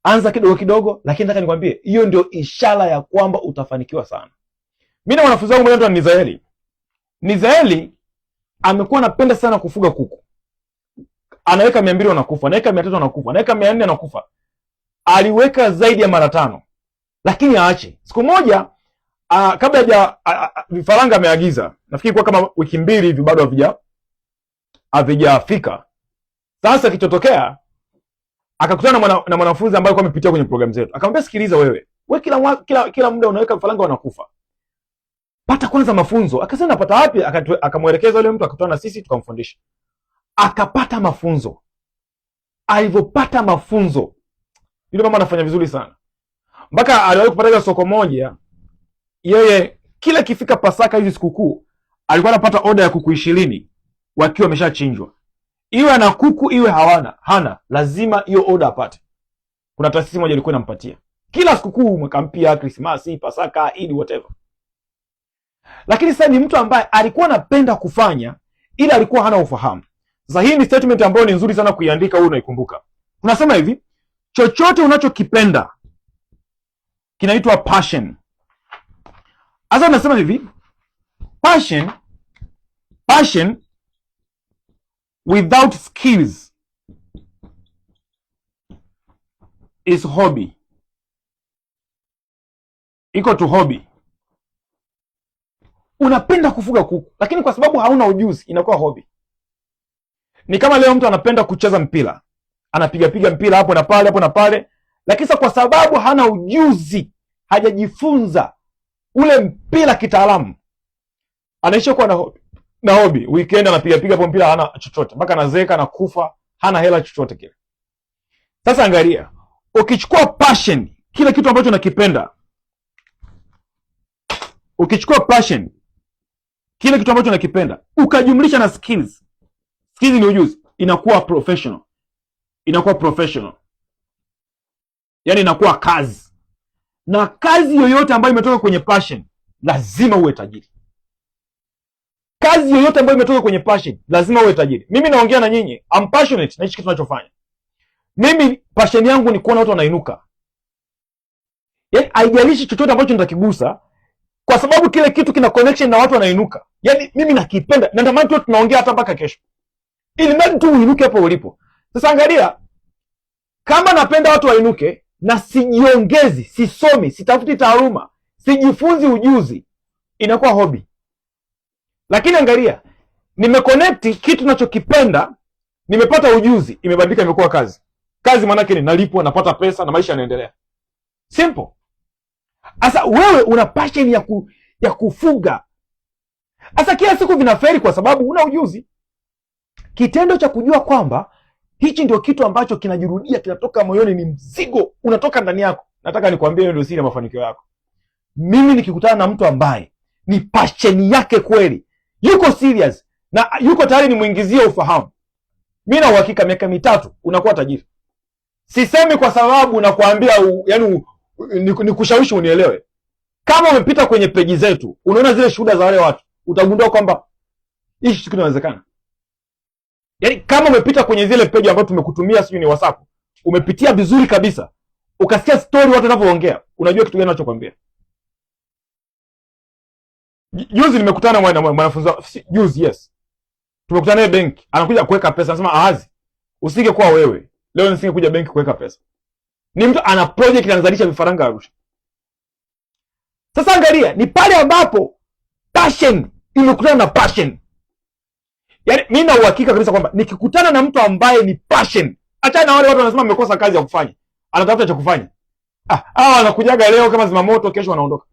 anza kidogo kidogo, lakini nataka nikwambie hiyo ndio ishara ya kwamba utafanikiwa sana. Mimi na wanafunzi wangu mmoja ni Nizaeli. Nizaeli amekuwa anapenda sana kufuga kuku. Anaweka 200 wanakufa, anaweka 300 wanakufa, anaweka 400 wanakufa. Aliweka zaidi ya mara 5. Lakini aache. Siku moja kabla vifaranga ameagiza. Nafikiri kwa kama wiki 2 hivi bado havijafika. Sasa kichotokea akakutana na mwanafunzi ambaye alikuwa amepitia kwenye program zetu. Akamwambia, sikiliza wewe kila muda unaweka vifaranga wanakufa. Pata kwanza mafunzo. Akasema napata wapi? Akamuelekeza yule mtu, akakutana na sisi tukamfundisha. Akapata mafunzo. Alivyopata mafunzo, yule mama anafanya vizuri sana. Mpaka aliwahi kupata soko moja, yeye kila kifika Pasaka hizi sikukuu alikuwa anapata oda ya kuku 20 wakiwa wameshachinjwa. Iwe ana kuku iwe hana, lazima hiyo oda apate. Kuna taasisi moja ilikuwa inampatia. Kila sikukuu, mwaka mpya, Krismasi, Pasaka, Eid, whatever. Lakini sasa ni mtu ambaye alikuwa anapenda kufanya ila alikuwa hana ufahamu. Sasa hii ni statement ambayo ni nzuri sana kuiandika, wewe unaikumbuka. Tunasema hivi, chochote unachokipenda kinaitwa passion. Sasa nasema hivi, passion without skills is hobby. Iko tu hobby. Unapenda kufuga kuku, lakini kwa sababu hauna ujuzi inakuwa hobby. Ni kama leo mtu anapenda kucheza mpira, anapiga mpira hapo na pale, lakini kwa sababu hana ujuzi, hajajifunza ule mpira kitaalamu, anaisha kuwa na hobby. Weekend anapiga hapo mpira, hana chochote, mpaka anazeeka, anakufa, hana hela chochote kile. Sasa angalia, ukichukua passion, kile kitu ambacho unakipenda, ukajumlisha na skills ni ujuzi, inakuwa professional. Yaani inakuwa kazi. na kazi yoyote ambayo imetoka kwenye passion lazima uwe tajiri. Kazi yoyote ambayo imetoka kwenye passion lazima uwe tajiri. Mimi naongea na nyinyi, I'm passionate na hichi kitu ninachofanya. Mimi passion yangu ni kuona watu wanainuka. Yaani haijalishi chochote ambacho nitakigusa, kwa sababu kile kitu kina connection na watu wanainuka. Yaani mimi nakipenda na ndio maana tunaongea hata mpaka kesho. Ili mradi tu uinuke hapo ulipo. Sasa angalia, kama napenda watu wainuke na sijiongezi, sisomi, sitafuti taaluma, sijifunzi ujuzi, inakuwa hobby. Lakini angalia, nimeconnect kitu ninachokipenda, nimepata ujuzi, imebadilika imekuwa kazi. Kazi maana yake ni nalipwa, napata pesa na maisha yanaendelea. Simple. Sasa wewe una passion ya kufuga. Sasa kila siku vinaferi kwa sababu una ujuzi. Kitendo cha kujua kwamba hichi ndio kitu ambacho kinajirudia, kinatoka moyoni, ni mzigo unatoka ndani yako. Nataka nikwambie hiyo ndio siri ya mafanikio yako. Mimi nikikutana na mtu ambaye ni passion yake kweli, yuko serious na yuko tayari nimuingizie ufahamu, mimi na uhakika miaka 3 unakuwa tajiri. Sisemi kwa sababu nakwambia yani nikushawishi unielewe. Kama umepita kwenye peji zetu, unaona zile shuhuda za wale watu, utagundua kwamba hichi kitu kinawezekana. Yaani kama umepita kwenye zile peji ambazo tumekutumia, sio ni WhatsApp, umepitia vizuri kabisa, ukasikia story watu wanavyoongea, unajua kitu gani ninachokwambia. Juzi nimekutana na mwanafunzi juzi, yes. Tumekutana naye benki, anakuja kuweka pesa, anasema Ahazi, usingekuwa wewe, leo nisingekuja benki kuweka pesa. Ni mtu ana project inazalisha vifaranga Arusha. Sasa angalia, ni pale ambapo passion imekutana na passion. Yaani mimi na uhakika kabisa kwamba nikikutana na mtu ambaye ni passion, achana na wale watu wanasema mmekosa kazi ya kufanya, anatafuta cha kufanya. Wanakujaga leo kama zimamoto, kesho wanaondoka.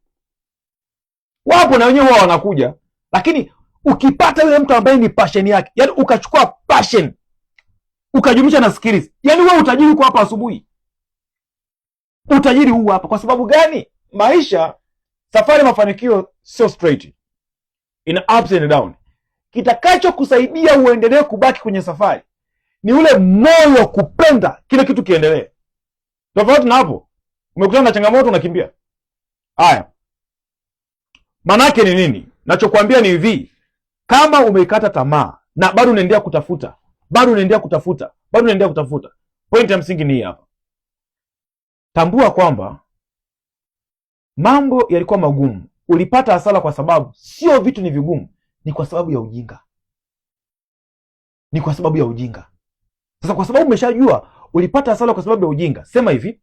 Wapo na wenyewe wanakuja, lakini ukipata yule mtu ambaye ni passion yake, yani ukachukua passion ukajumlisha na skills, yani wewe utajiri uko hapa asubuhi. Utajiri huu hapa. Kwa sababu gani? Maisha, safari mafanikio sio straight, ina ups and down. Kitakacho kusaidia uendelee kubaki kwenye safari ni ule moyo wa kupenda kile kitu kiendelee. Tofauti na hapo, umekutana na changamoto unakimbia. Haya, manake ni nini? Nachokuambia ni hivi, kama umeikata tamaa na bado unaendelea kutafuta, point ya msingi ni hii hapa. Tambua kwamba mambo yalikuwa magumu, ulipata hasara kwa sababu sio vitu ni vigumu, ni kwa sababu ya ujinga. Sasa kwa sababu umeshajua ulipata hasara kwa sababu ya ujinga, sema hivi,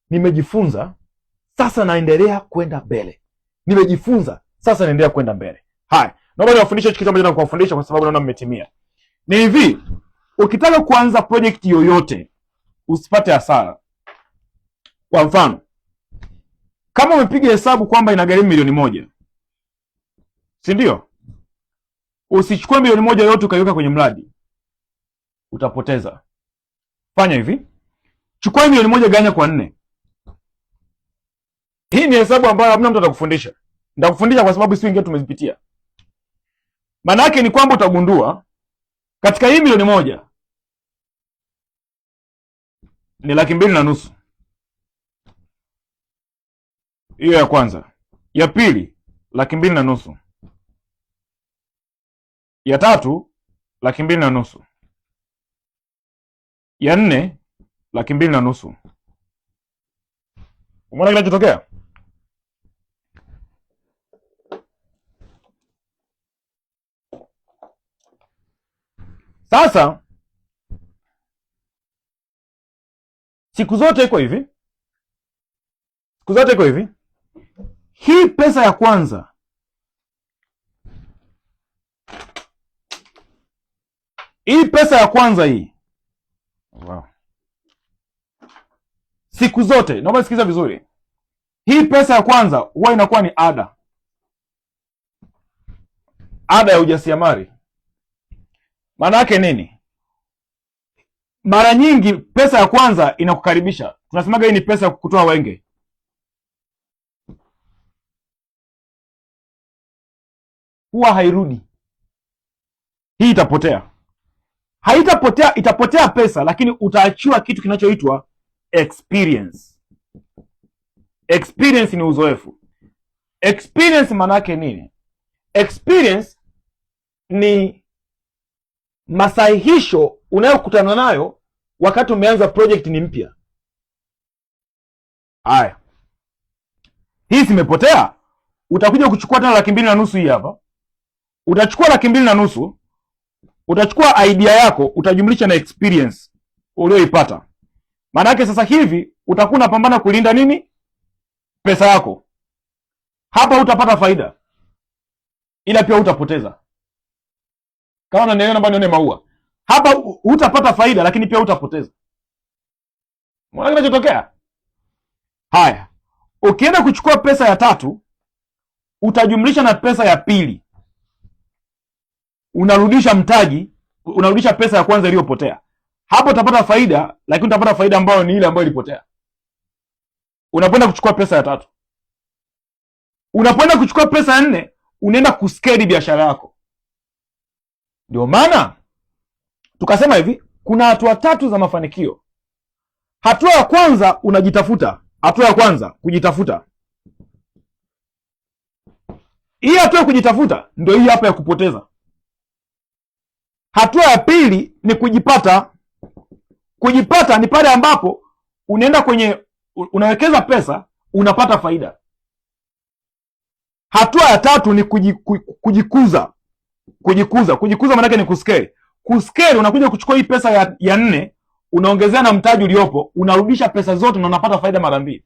nimejifunza, sasa naendelea kwenda mbele. Haya, naomba niwafundishe kitu ambacho nakuwafundisha kwa sababu naona mmetimia. Ni hivi, ukitaka kuanza project yoyote usipate hasara. Kwa mfano, kama umepiga hesabu kwamba inagharimu milioni 1, si ndio? Usichukue milioni 1 yote ukaiweka kwenye mradi, utapoteza. Fanya hivi, chukua milioni 1 ganya kwa 4. Hii ni hesabu ambayo hamna mtu atakufundisha. Nitakufundisha kwa sababu sisi wengine tumezipitia. Maana yake ni kwamba utagundua katika hii milioni 1 ni 2.5 laki. Hiyo ya kwanza. Ya pili 2.5 laki. Ya tatu 2.5 laki. Ya 4 2.5 laki. Umeona kinachotokea? Sasa siku zote iko hivi. Hii pesa ya kwanza, hii. Wow. Siku zote, naomba sikiza vizuri. Hii pesa ya kwanza huwa inakuwa ni ada ya ujasiriamali. Maana yake nini? Mara nyingi pesa ya kwanza inakukaribisha. Tunasemaga hii ni pesa ya kukutoa wenge. Huwa hairudi. Hii itapotea. Haitapotea, itapotea pesa, lakini utaachiwa kitu kinachoitwa experience. Experience ni uzoefu. Experience maana yake nini? Experience ni masahihisho unayokutana nayo wakati umeanza project ni mpya. Haya, hii zimepotea, utakuja kuchukua tena 2,500 hii hapa. Utachukua 2,500, utachukua idea yako, utajumlisha na experience ulioipata. Maana yake sasa hivi utakuwa unapambana kulinda nini? Pesa yako. Hapa utapata faida, ila pia utapoteza. Kama unanielewa, namba nione maua. Hapa utapata faida, lakini pia utapoteza. Unaona kinachotokea? Haya, ukienda kuchukua pesa ya tatu, utajumlisha na pesa ya pili, unarudisha mtaji, unarudisha pesa ya kwanza iliyopotea. Hapo utapata faida, lakini utapata faida ambayo ni ile ambayo ilipotea. Unapoenda kuchukua pesa ya tatu, unapoenda kuchukua pesa ya 4, unaenda kuskeli biashara yako. Ndio maana tukasema hivi, kuna hatua 3 za mafanikio. Hatua ya kwanza unajitafuta. Hatua ya kwanza kujitafuta. Hii hatua ya kujitafuta ndio hii hapa ya kupoteza. Hatua ya pili ni kujipata. Kujipata ni pale ambapo unaenda kwenye unawekeza pesa, unapata faida. Hatua ya tatu ni kujikuza. Kujikuza maana yake ni kuskeli. Kuskeli, unakuja kuchukua hii pesa ya 4, unaongezea na mtaji uliopo, unarudisha pesa zote na unapata faida mara 2.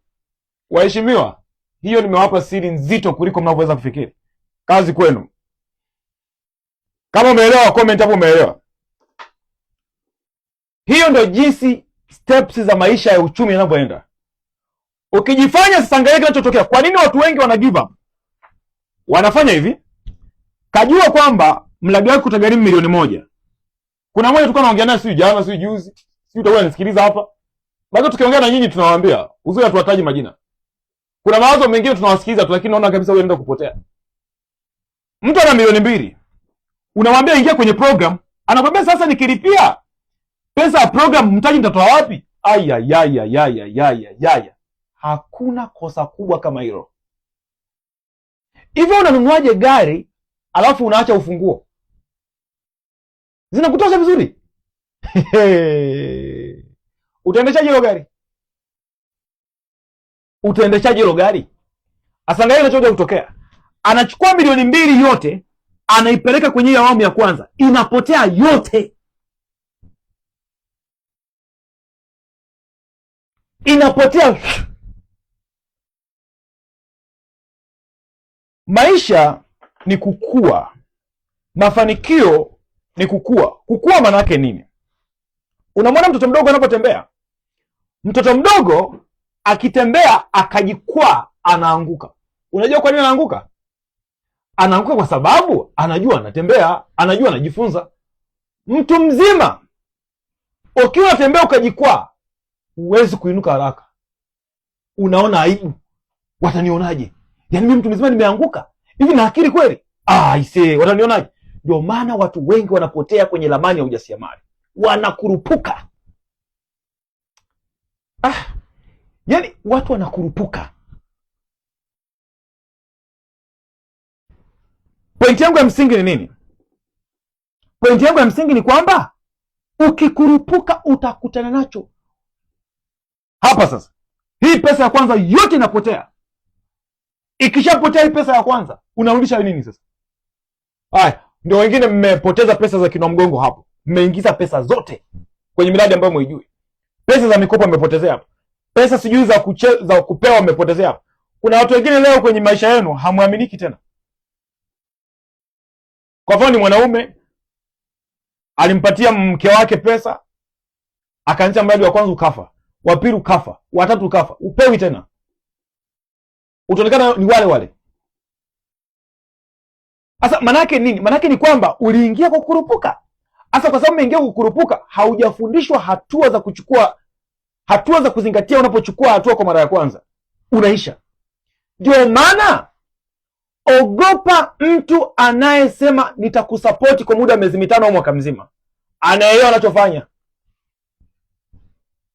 Waheshimiwa, hiyo nimewapa siri nzito kuliko mnavyoweza kufikiri. Kazi kwenu. Kama umeelewa, comment hapo umeelewa. Hiyo ndio jinsi steps za maisha ya uchumi yanavyoenda. Ukijifanya sasa, angalia kinachotokea. Kwa nini watu wengi wana give up? Wanafanya hivi. Kajua kwamba mradi wako utagharimu milioni 1. Kuna mmoja tulikuwa naongea naye, si jana, si juzi, si utakuwa unanisikiliza hapa. Bado tukiongea na nyinyi tunawaambia, uzuri hatuwataji majina. Kuna mawazo mengine tunawasikiliza tu, lakini naona kabisa wewe unaenda kupotea. Mtu ana milioni 2. Unamwambia ingia kwenye program, anakwambia sasa nikilipia pesa ya program mtaji nitatoa wapi? Aya. Hakuna kosa kubwa kama hilo. Hivyo unanunuaje gari alafu unaacha ufunguo? Zinakutosha vizuri? Utaendeshaje hilo gari? Utaendeshaje hilo gari? Asangaye inachoja kutokea. Anachukua milioni 2 yote, anaipeleka kwenye awamu ya kwanza, inapotea yote. Inapotea. Maisha ni kukua. Mafanikio ni kukua. Kukua maana yake nini? Unamwona mtoto mdogo anapotembea. Mtoto mdogo akitembea akajikwaa, anaanguka. Unajua kwa nini anaanguka? Anaanguka kwa sababu anajua anatembea, anajua anajifunza. Mtu mzima ukiwa unatembea ukajikwaa, huwezi kuinuka haraka. Unaona aibu. Watanionaje? Yaani mimi mtu mzima nimeanguka. Hivi na akili kweli? Watanionaje? Ndio maana watu wengi wanapotea kwenye ramani ya ujasiriamali. Wanakurupuka. Yaani watu wanakurupuka. Pointi yangu ya msingi ni nini? Pointi yangu ya msingi ni kwamba ukikurupuka utakutana nacho. Hapa sasa, hii pesa ya kwanza yote inapotea. Ikishapotea hii pesa ya kwanza, unarudisha nini sasa? Haya, ndio wengine mmepoteza pesa za kinwa mgongo hapo. Mmeingiza pesa zote kwenye miradi ambayo mwijui. Pesa za mikopo mmepotezea hapo. Pesa sijui za kupewa mmepotezea hapo. Kuna watu wengine leo kwenye maisha yenu hamuaminiki tena. Kwa mfano, ni mwanaume alimpatia mke wake pesa, akaanza mradi wa kwanza ukafa, wa pili ukafa, wa tatu ukafa, upewi tena. Utaonekana ni wale wale. Sasa manake nini? Manake ni kwamba uliingia kwa kukurupuka. Sasa kwa sababu umeingia kwa kukurupuka, haujafundishwa hatua za kuchukua, hatua za kuzingatia unapochukua hatua kwa mara ya kwanza. Unaisha. Ndio maana ogopa mtu anayesema nitakusapoti kwa muda wa miezi 5 au mwaka mzima. Anaelewa anachofanya.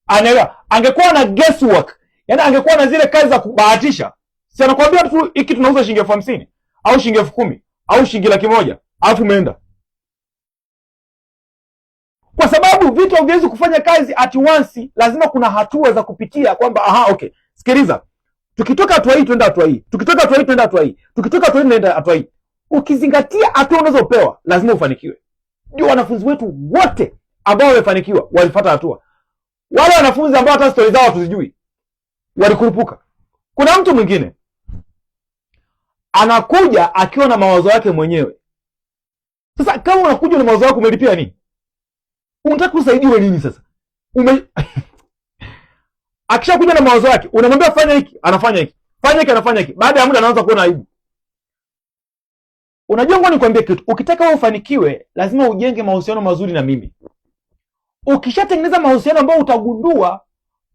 Anaelewa. Angekuwa na guesswork Yaani angekuwa na zile kazi za kubahatisha, si anakuambia tu hiki tunauza shilingi 50,000 au shilingi 10,000 au shilingi 100,000, alafu umeenda. Kwa sababu vitu haviwezi kufanya kazi at once, lazima kuna hatua za kupitia kwamba okay, sikiliza, tukitoka hatua hii twenda hatua hii, tukitoka hatua hii twenda hatua hii, tukitoka hatua hii twenda hatua hii. Ukizingatia hatua unazopewa lazima ufanikiwe. Ndio wanafunzi wetu wote ambao wamefanikiwa walifuata hatua. Wale wanafunzi ambao hata stori zao hatuzijui walikurupuka. Kuna mtu mwingine anakuja akiwa na mawazo yake mwenyewe. Sasa kama unakuja na mawazo yako, umelipia nini? Unataka usaidiwe nini sasa? Akishakuja na mawazo yake, unamwambia fanya hiki, anafanya hiki. Fanya hiki, anafanya hiki. Baada ya muda anaanza kuona aibu. Unajua, ngoja nikwambie kitu. Ukitaka wewe ufanikiwe, lazima ujenge mahusiano mazuri na mimi. Ukishatengeneza mahusiano ambayo utagundua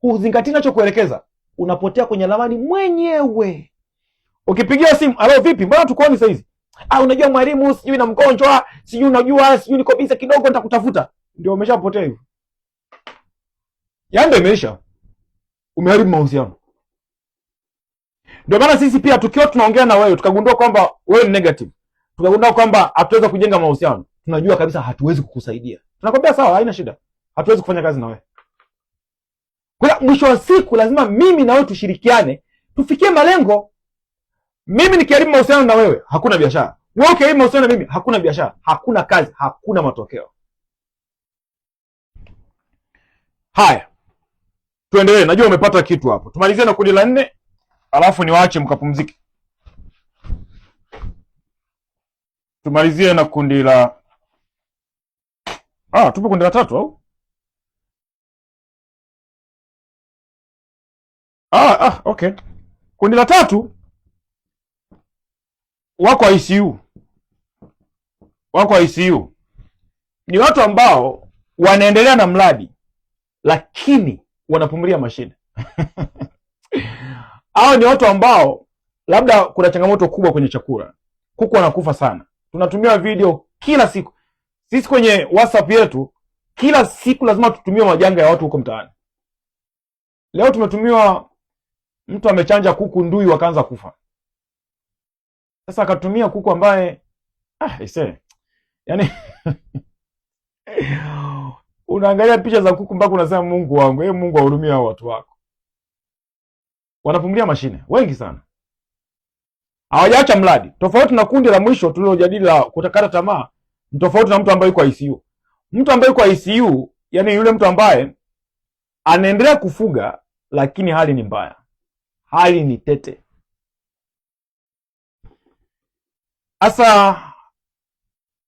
huzingatii ninachokuelekeza, unapotea kwenye ramani mwenyewe. Ukipigia simu, "Halo vipi? Mbona tukooni sasa hizi?" Unajua mwalimu, sijui na mgonjwa, sijui unajua, sijui niko busy kidogo nitakutafuta. Ndio umeshapotea hivyo. Yaani imeisha. Umeharibu mahusiano. Ndio maana sisi pia tukiwa tunaongea na wewe tukagundua kwamba wewe ni negative, tukagundua kwamba hatuweza kujenga mahusiano, tunajua kabisa hatuwezi kukusaidia. Tunakwambia sawa, haina shida. Hatuwezi kufanya kazi na wewe. Kwa mwisho wa siku lazima mimi na wewe tushirikiane, tufikie malengo. Mimi nikiharibu mahusiano na wewe, hakuna biashara. Wewe ukiharibu mahusiano na mimi, hakuna biashara, hakuna kazi, hakuna matokeo. Haya. Tuendelee. Najua umepata kitu hapo. Tumalizie na kundi la 4, alafu niwaache mkapumzike. Tumalizie na kundi la tupo kundi la 3 au? Okay. Kundi la 3 wako ICU. Wako ICU. Ni watu ambao wanaendelea na mradi lakini wanapumulia mashine. Hao ni watu ambao labda kuna changamoto kubwa kwenye chakula. Kuku wanakufa sana. Tunatumia video kila siku. Sisi kwenye WhatsApp yetu kila siku lazima tutumie majanga ya watu huko mtaani. Leo tumetumiwa mtu amechanja kuku ndui wakaanza kufa. Sasa akatumia kuku ambaye yaani unaangalia picha za kuku mpaka unasema Mungu wangu, Mungu ahurumie hao watu wako. Wanapumulia mashine wengi sana. Hawajaacha mradi. Tofauti na kundi la mwisho tulilojadili la kutakata tamaa, ni tofauti na mtu ambaye yuko ICU. Mtu ambaye yuko ICU, yani yule mtu ambaye anaendelea kufuga lakini hali ni mbaya. Hali ni tete. Sasa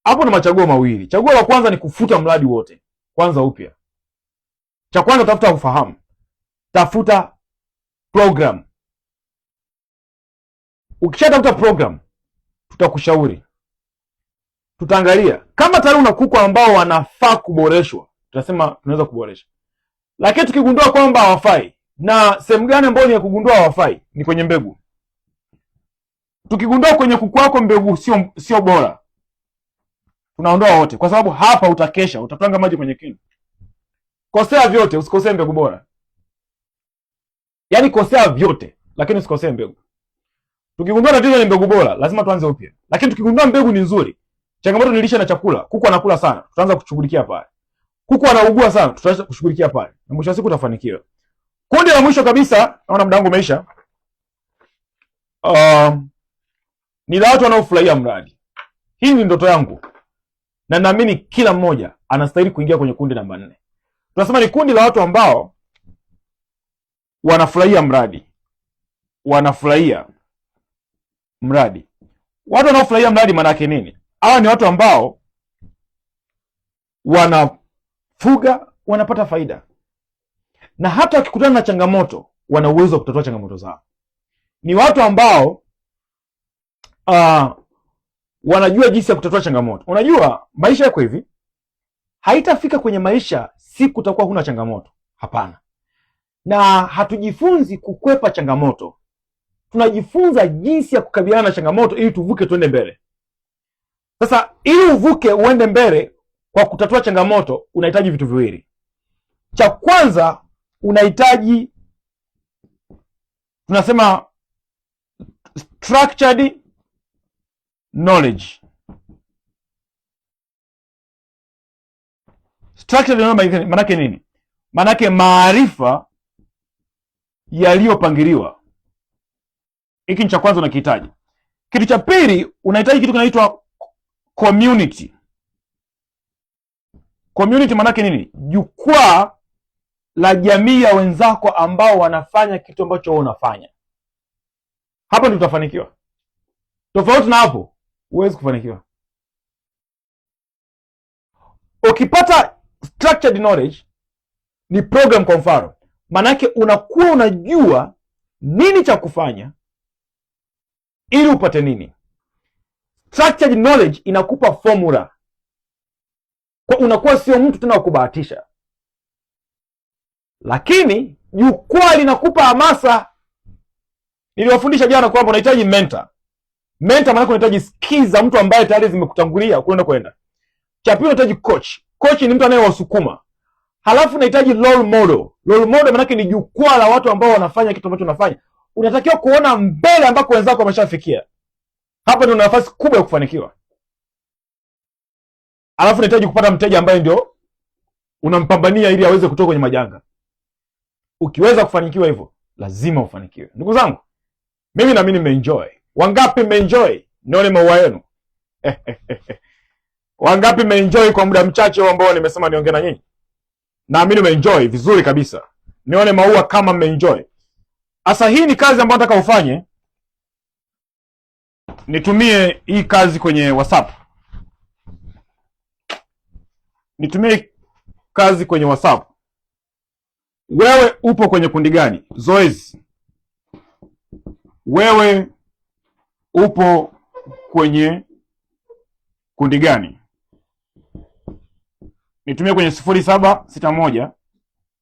hapo na machaguo mawili. Chaguo la kwanza ni kufuta mradi wote, kwanza upya. Cha kwanza, tafuta ufahamu. Tafuta program. Ukishatafuta program, tutakushauri. Tutaangalia kama tayari una kuku ambao wanafaa kuboreshwa, tutasema tunaweza kuboresha. Lakini tukigundua kwamba hawafai, na sehemu gani ambayo ni ya kugundua hawafai? Ni kwenye mbegu. Tukigundua kwenye kuku wako mbegu sio bora, tunaondoa wote, kwa sababu hapa utakesha, utatwanga maji kwenye kinu. Kosea vyote, usikosee mbegu bora. Yaani kosea vyote, lakini usikosee mbegu. Tukigundua tatizo ni mbegu bora, lazima tuanze upya. Lakini tukigundua mbegu ni nzuri, changamoto ni lishe na chakula, kuku anakula sana, tutaanza kushughulikia pale. Kuku anaugua sana, tutaanza kushughulikia pale. Na mwisho wa siku utafanikiwa. Kundi la mwisho kabisa, naona muda wangu umeisha. Ni la watu wanaofurahia mradi. Hii ni ndoto yangu. Na naamini kila mmoja anastahili kuingia kwenye kundi namba 4. Tunasema ni kundi la watu ambao wanafurahia mradi. Wanafurahia mradi. Watu wanaofurahia mradi maana yake nini? Hawa ni watu ambao wanafuga, wanapata faida. Na hata wakikutana na changamoto, wana uwezo wa kutatua changamoto zao. Ni watu ambao wanajua jinsi ya kutatua changamoto. Unajua maisha yako hivi, haitafika kwenye maisha siku utakuwa huna changamoto. Hapana. Na hatujifunzi kukwepa changamoto. Tunajifunza jinsi ya kukabiliana na changamoto ili tuvuke tuende mbele. Sasa ili uvuke uende mbele kwa kutatua changamoto, unahitaji vitu viwili. Cha kwanza, unahitaji tunasema structured knowledge. Structured knowledge manake nini? Manake maarifa yaliyopangiliwa. Hiki ni cha kwanza unakihitaji. Kitu cha pili, unahitaji kitu kinaitwa community. Community manake nini? Jukwaa la jamii ya wenzako ambao wanafanya kitu ambacho wewe unafanya. Hapo ndio utafanikiwa. Tofauti na hapo, huwezi kufanikiwa. Ukipata structured knowledge, ni program kwa mfano, manake unakuwa unajua nini cha kufanya ili upate nini. Structured knowledge inakupa formula. Kwa unakuwa sio mtu tena wa kubahatisha. Lakini jukwaa linakupa hamasa. Niliwafundisha jana kwamba unahitaji mentor. Mentor maana unahitaji skills za mtu ambaye tayari zimekutangulia kwenda. Cha pili unahitaji coach. Coach ni mtu anayewasukuma. Halafu unahitaji role model. Role model maana ni jukwaa la watu ambao wanafanya kitu ambacho unafanya. Unatakiwa kuona mbele ambako wenzako wameshafikia. Hapa ndio nafasi kubwa ya kufanikiwa. Halafu unahitaji kupata mteja ambaye ndio unampambania ili aweze kutoka kwenye majanga. Ukiweza kufanikiwa hivyo, lazima ufanikiwe. Ndugu zangu, mimi na mimi nimeenjoy. Wangapi mmeenjoy? Nione maua yenu. Wangapi mmeenjoy kwa muda mchache ambao nimesema niongee na nyinyi? Na mimi nimeenjoy vizuri kabisa. Nione maua kama mmeenjoy. Sasa hii ni kazi ambayo nataka ufanye. Nitumie hii kazi kwenye WhatsApp. Nitumie kazi kwenye WhatsApp. Wewe upo kwenye kundi gani? Zoezi. Wewe upo kwenye kundi gani? Nitumie kwenye 0761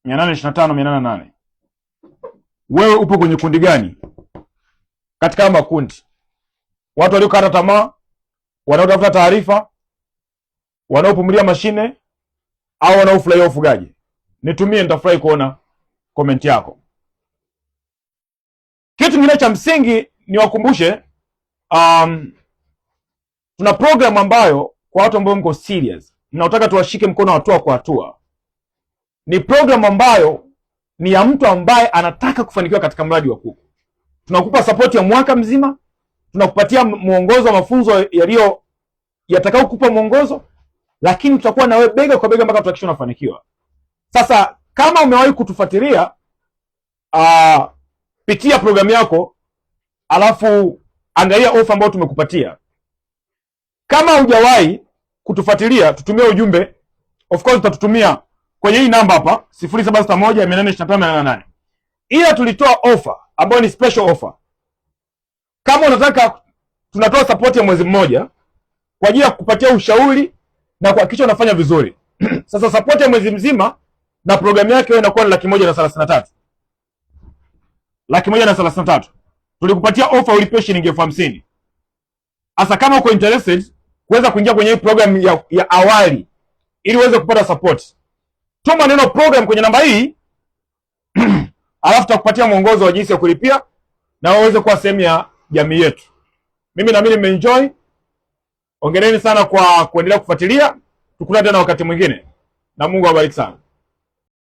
825 808. Wewe upo kwenye kundi gani? Katika makundi. Watu waliokata tamaa, wanaotafuta taarifa, wanaopumulia mashine au wanaofurahia ufugaji. Nitumie, nitafurahi kuona comment yako. Kitu kingine cha msingi niwakumbushe, tuna program ambayo kwa watu ambao mko serious, mnaotaka tuwashike mkono hatua kwa hatua. Ni program ambayo ni ya mtu ambaye anataka kufanikiwa katika mradi wa kuku. Tunakupa support ya mwaka mzima, tunakupatia mwongozo wa mafunzo yatakao kukupa mwongozo, lakini tutakuwa na wewe bega kwa bega mpaka tuhakikishe unafanikiwa. Sasa kama umewahi kutufuatilia, pitia programu yako, alafu angalia ofa ambayo tumekupatia. Kama hujawahi kutufuatilia, tutumie ujumbe. Of course utatutumia kwenye hii namba hapa 0761825888. Ila tulitoa ofa ambayo ni special offer. Kama unataka, tunatoa support ya mwezi mmoja kwa ajili ya kukupatia ushauri na kuhakikisha unafanya vizuri. Sasa support ya mwezi mzima na programu yake inakuwa ni 133. 133. Tulikupatia offer ulipie shilingi 50,000. Sasa kama uko interested kuweza kuingia kwenye hii program ya awali ili uweze kupata support, tuma neno program kwenye namba hii alafu tutakupatia mwongozo wa jinsi ya kulipia na uweze kuwa sehemu ya jamii yetu. Mimi na mimi nimeenjoy. Hongereni sana kwa kuendelea kufuatilia. Tukutane tena wakati mwingine. Na Mungu awabariki sana.